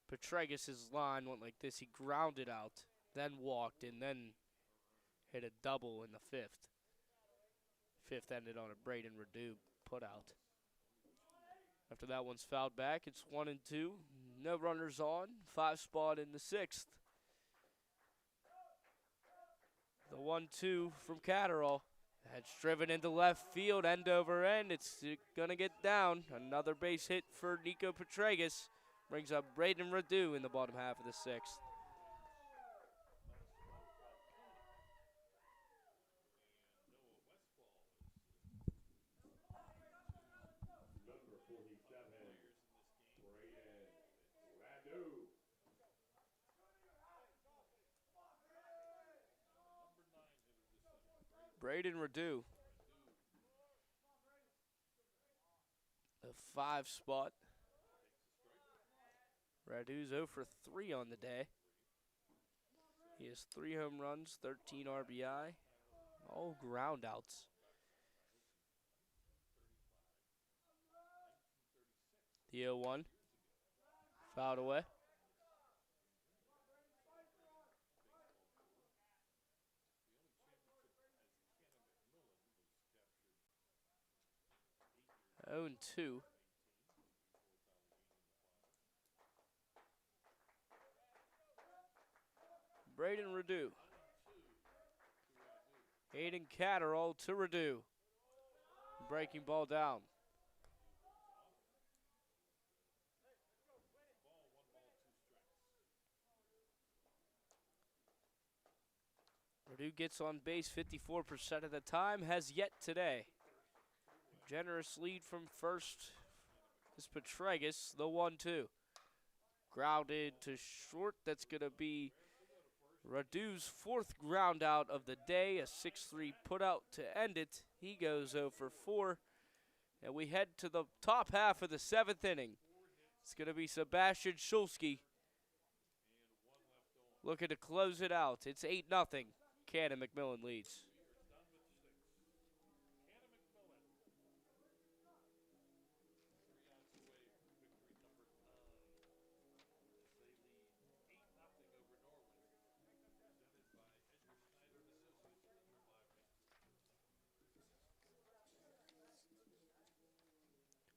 Petraeus' line went like this. He grounded out, then walked, and then hit a double in the fifth. Fifth ended on a Braden Redu putout. After that one's fouled back, it's 1-2. No runners on. 5 spot in the sixth. The 1-2 from Catterall. That's driven into left field, end over end. It's going to get down. Another base hit for Nico Petraeus. Brings up Braden Redu in the bottom half of the sixth. Number 47, Braden Radu. Braden Redu. The 5 spot. Radu's 0 for 3 on the day. He has 3 home runs, 13 RBI, all ground outs. The 0-1, fouled away. Oh and 2. Braden Redu. Aiden Catterall to Redu. Breaking ball down. Redu gets on base 54% of the time, has yet today. Generous lead from first is Petraeus, the 1-2. Grounded to short, that's going to be Redu's 4th ground out of the day, a 6-3 putout to end it. He goes 0 for 4. And we head to the top half of the 7th inning. It's going to be Sebastian Schulski looking to close it out. It's 8-0. Canon McMillan leads.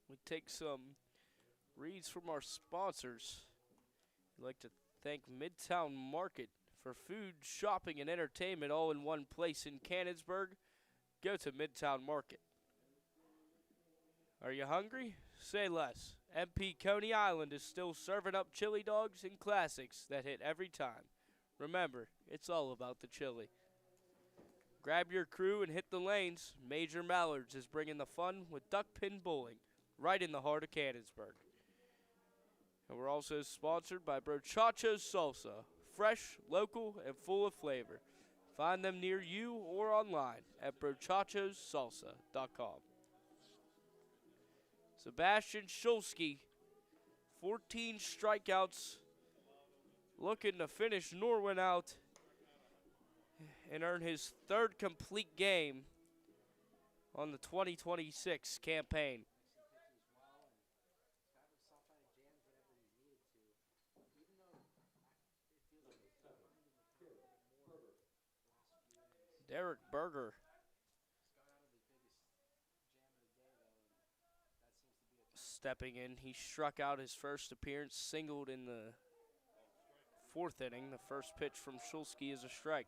We take some reads from our sponsors. I'd like to thank Midtown Market for food, shopping, and entertainment all in one place in Canonsburg. Go to Midtown Market. Are you hungry? Say less. MP Coney Island is still serving up chili dogs and classics that hit every time. Remember, it's all about the chili. Grab your crew and hit the lanes. Major Mallards is bringing the fun with duck pin bowling right in the heart of Canonsburg. And we're also sponsored by Brochacho's Salsa. Fresh, local, and full of flavor. Find them near you or online at brochachossalsa.com. Sebastian Schulski, 14 strikeouts, looking to finish Norwin out and earn his 3rd complete game on the 2026 campaign. Derek Berger stepping in. He struck out his first appearance, singled in the 4th inning. The first pitch from Schulski is a strike.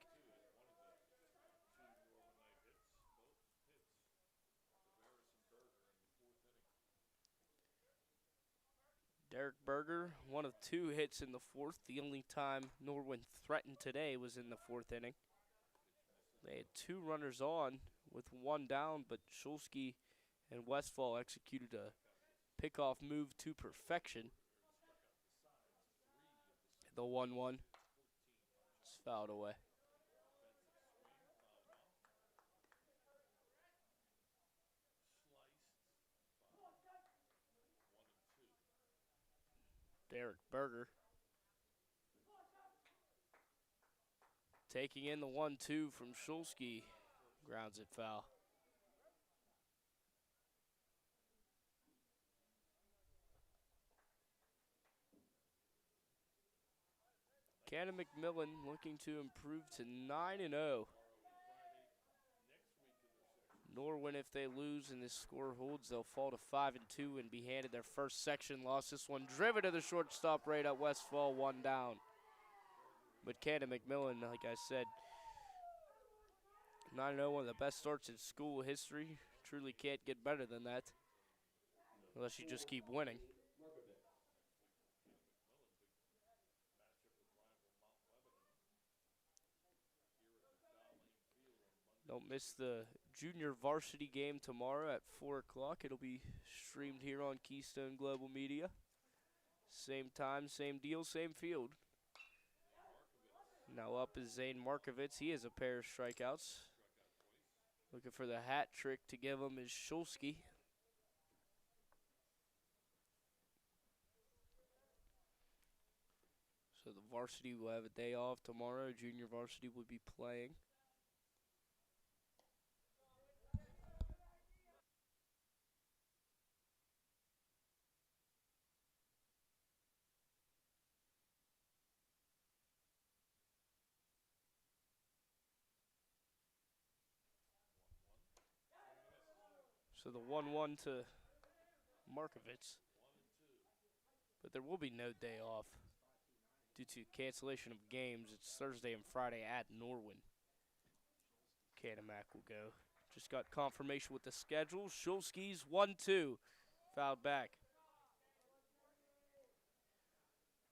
Derek Berger, 1 of 2 hits in the 4th. The only time Norwin threatened today was in the 4th inning. They had 2 runners on with 1 down, but Schulski and Westfall executed a pickoff move to perfection. The 1-1. It's fouled away. Derek Berger taking in the 1-2 from Schulski. Grounds it foul. Canon McMillan looking to improve to 9-0. Norwin, if they lose and this score holds, they'll fall to 5-2 and be handed their first section loss. This one driven to the shortstop right at Westfall, one down. But Canon McMillan, like I said, 9-0, one of the best starts in school history. Truly can't get better than that unless you just keep winning. Don't miss the junior varsity game tomorrow at 4 o'clock. It'll be streamed here on Keystone Global Media. Same time, same deal, same field. Now up is Zane Markovitz. He has a pair of strikeouts. Looking for the hat trick to give him is Shulsky. So the varsity will have a day off tomorrow. Junior varsity will be playing. So the 1-1 to Markovitz. But there will be no day off due to cancellation of games. It's Thursday and Friday at Norwin. Canamac will go. Just got confirmation with the schedule. Shulsky's 1-2. Fouled back.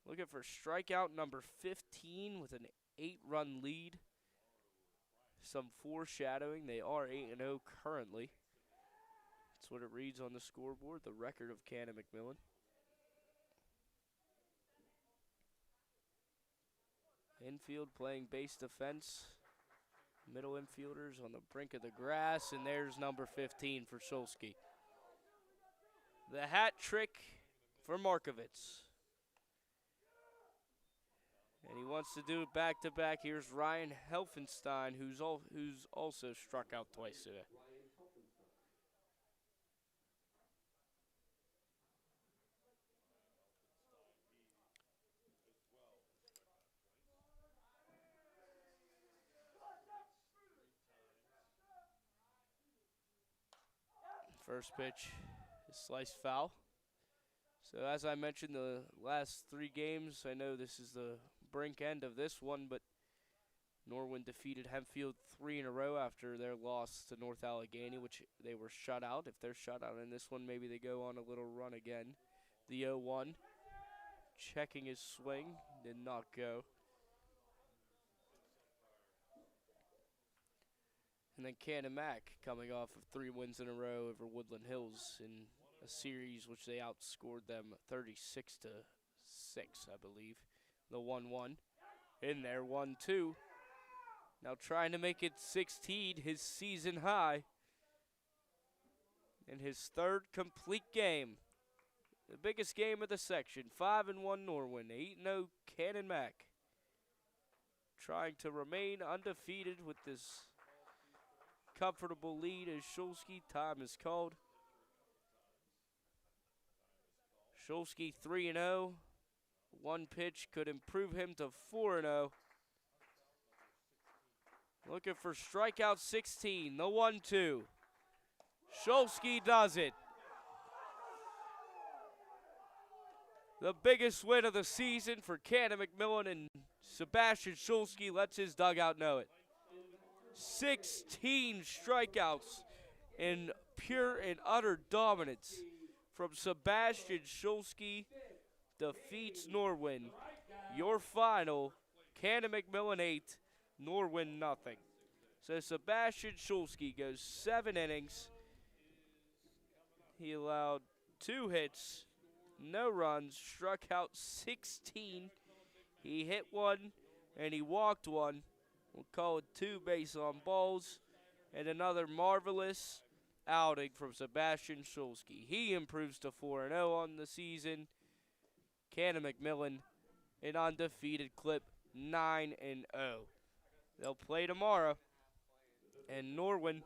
Looking for strikeout number 15 with an 8-run lead. Some foreshadowing. They are 8-0 currently. That's what it reads on the scoreboard, the record of Canon McMillan. Infield playing base defense. Middle infielders on the brink of the grass, and there's number 15 for Shulsky. The hat trick for Markovitz. And he wants to do it back-to-back. Here's Ryan Helfenstein, who's also struck out twice today. First pitch is sliced foul. So as I mentioned, the last 3 games, I know this is the brink end of this one, but Norwin defeated Hempfield 3 in a row after their loss to North Allegheny, which they were shut out. If they're shut out in this one, maybe they go on a little run again. The 0-1, checking his swing, did not go. And then Canamac coming off of 3 wins in a row over Woodland Hills in a series which they outscored them 36-6, I believe. The 1-1 in there, 1-2. Now trying to make it 16, his season high. In his 3rd complete game. The biggest game of the section, 5-1 Norwin, 8-0 Canamac. Trying to remain undefeated with this comfortable lead as Shulsky, time is called. Shulsky 3-0. One pitch could improve him to 4-0. Looking for strikeout 16, the 1-2. Shulsky does it. The biggest win of the season for Canon McMillan, and Sebastian Shulsky lets his dugout know it. 16 strikeouts in pure and utter dominance from Sebastian Shulsky defeats Norwin. Your final, Canon McMillan 8, Norwin nothing. So Sebastian Shulsky goes 7 innings. He allowed 2 hits, no runs, struck out 16. He hit 1 and he walked 1. We'll call it 2 base on balls, and another marvelous outing from Sebastian Shulsky. He improves to 4-0 on the season. Canon McMillan, an undefeated clip, 9-0. They'll play tomorrow, and Norwin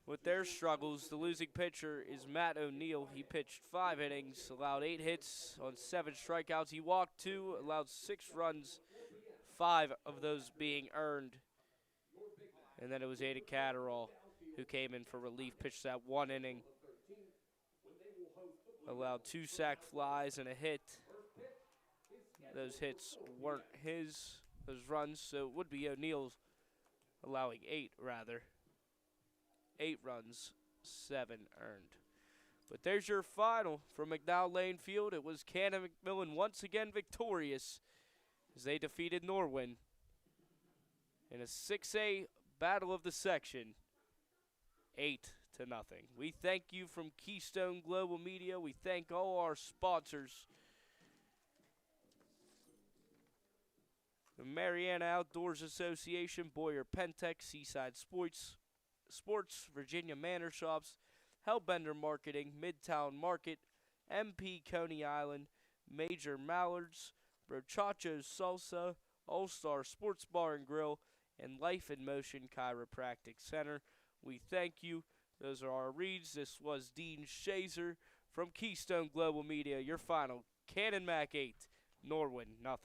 with their struggles. The losing pitcher is Matt O'Neill. He pitched 5 innings, allowed 8 hits on 7 strikeouts. He walked 2, allowed 6 runs, 5 of those being earned. And then it was Aiden Catterall who came in for relief, pitched that 1 inning, allowed 2 sac flies and a hit. Those hits weren't those runs, so it would be O'Neill's, allowing 8 rather. 8 runs, 7 earned. But there's your final from McDowell Lane Field. It was Canon McMillan once again victorious as they defeated Norwin in a 6A battle of the section, 8-0. We thank you from Keystone Global Media. We thank all our sponsors. The Mariana Outdoors Association, Boyer Pentex, Seaside Sports, Virginia Manor Shops, Hellbender Marketing, Midtown Market, MP Coney Island, Major Mallards, Brochacho's Salsa, All-Star Sports Bar and Grill, and Life in Motion Chiropractic Center. We thank you. Those are our reads. This was Dean Shazer from Keystone Global Media. Your final, Canon Mac 8, Norwin 0.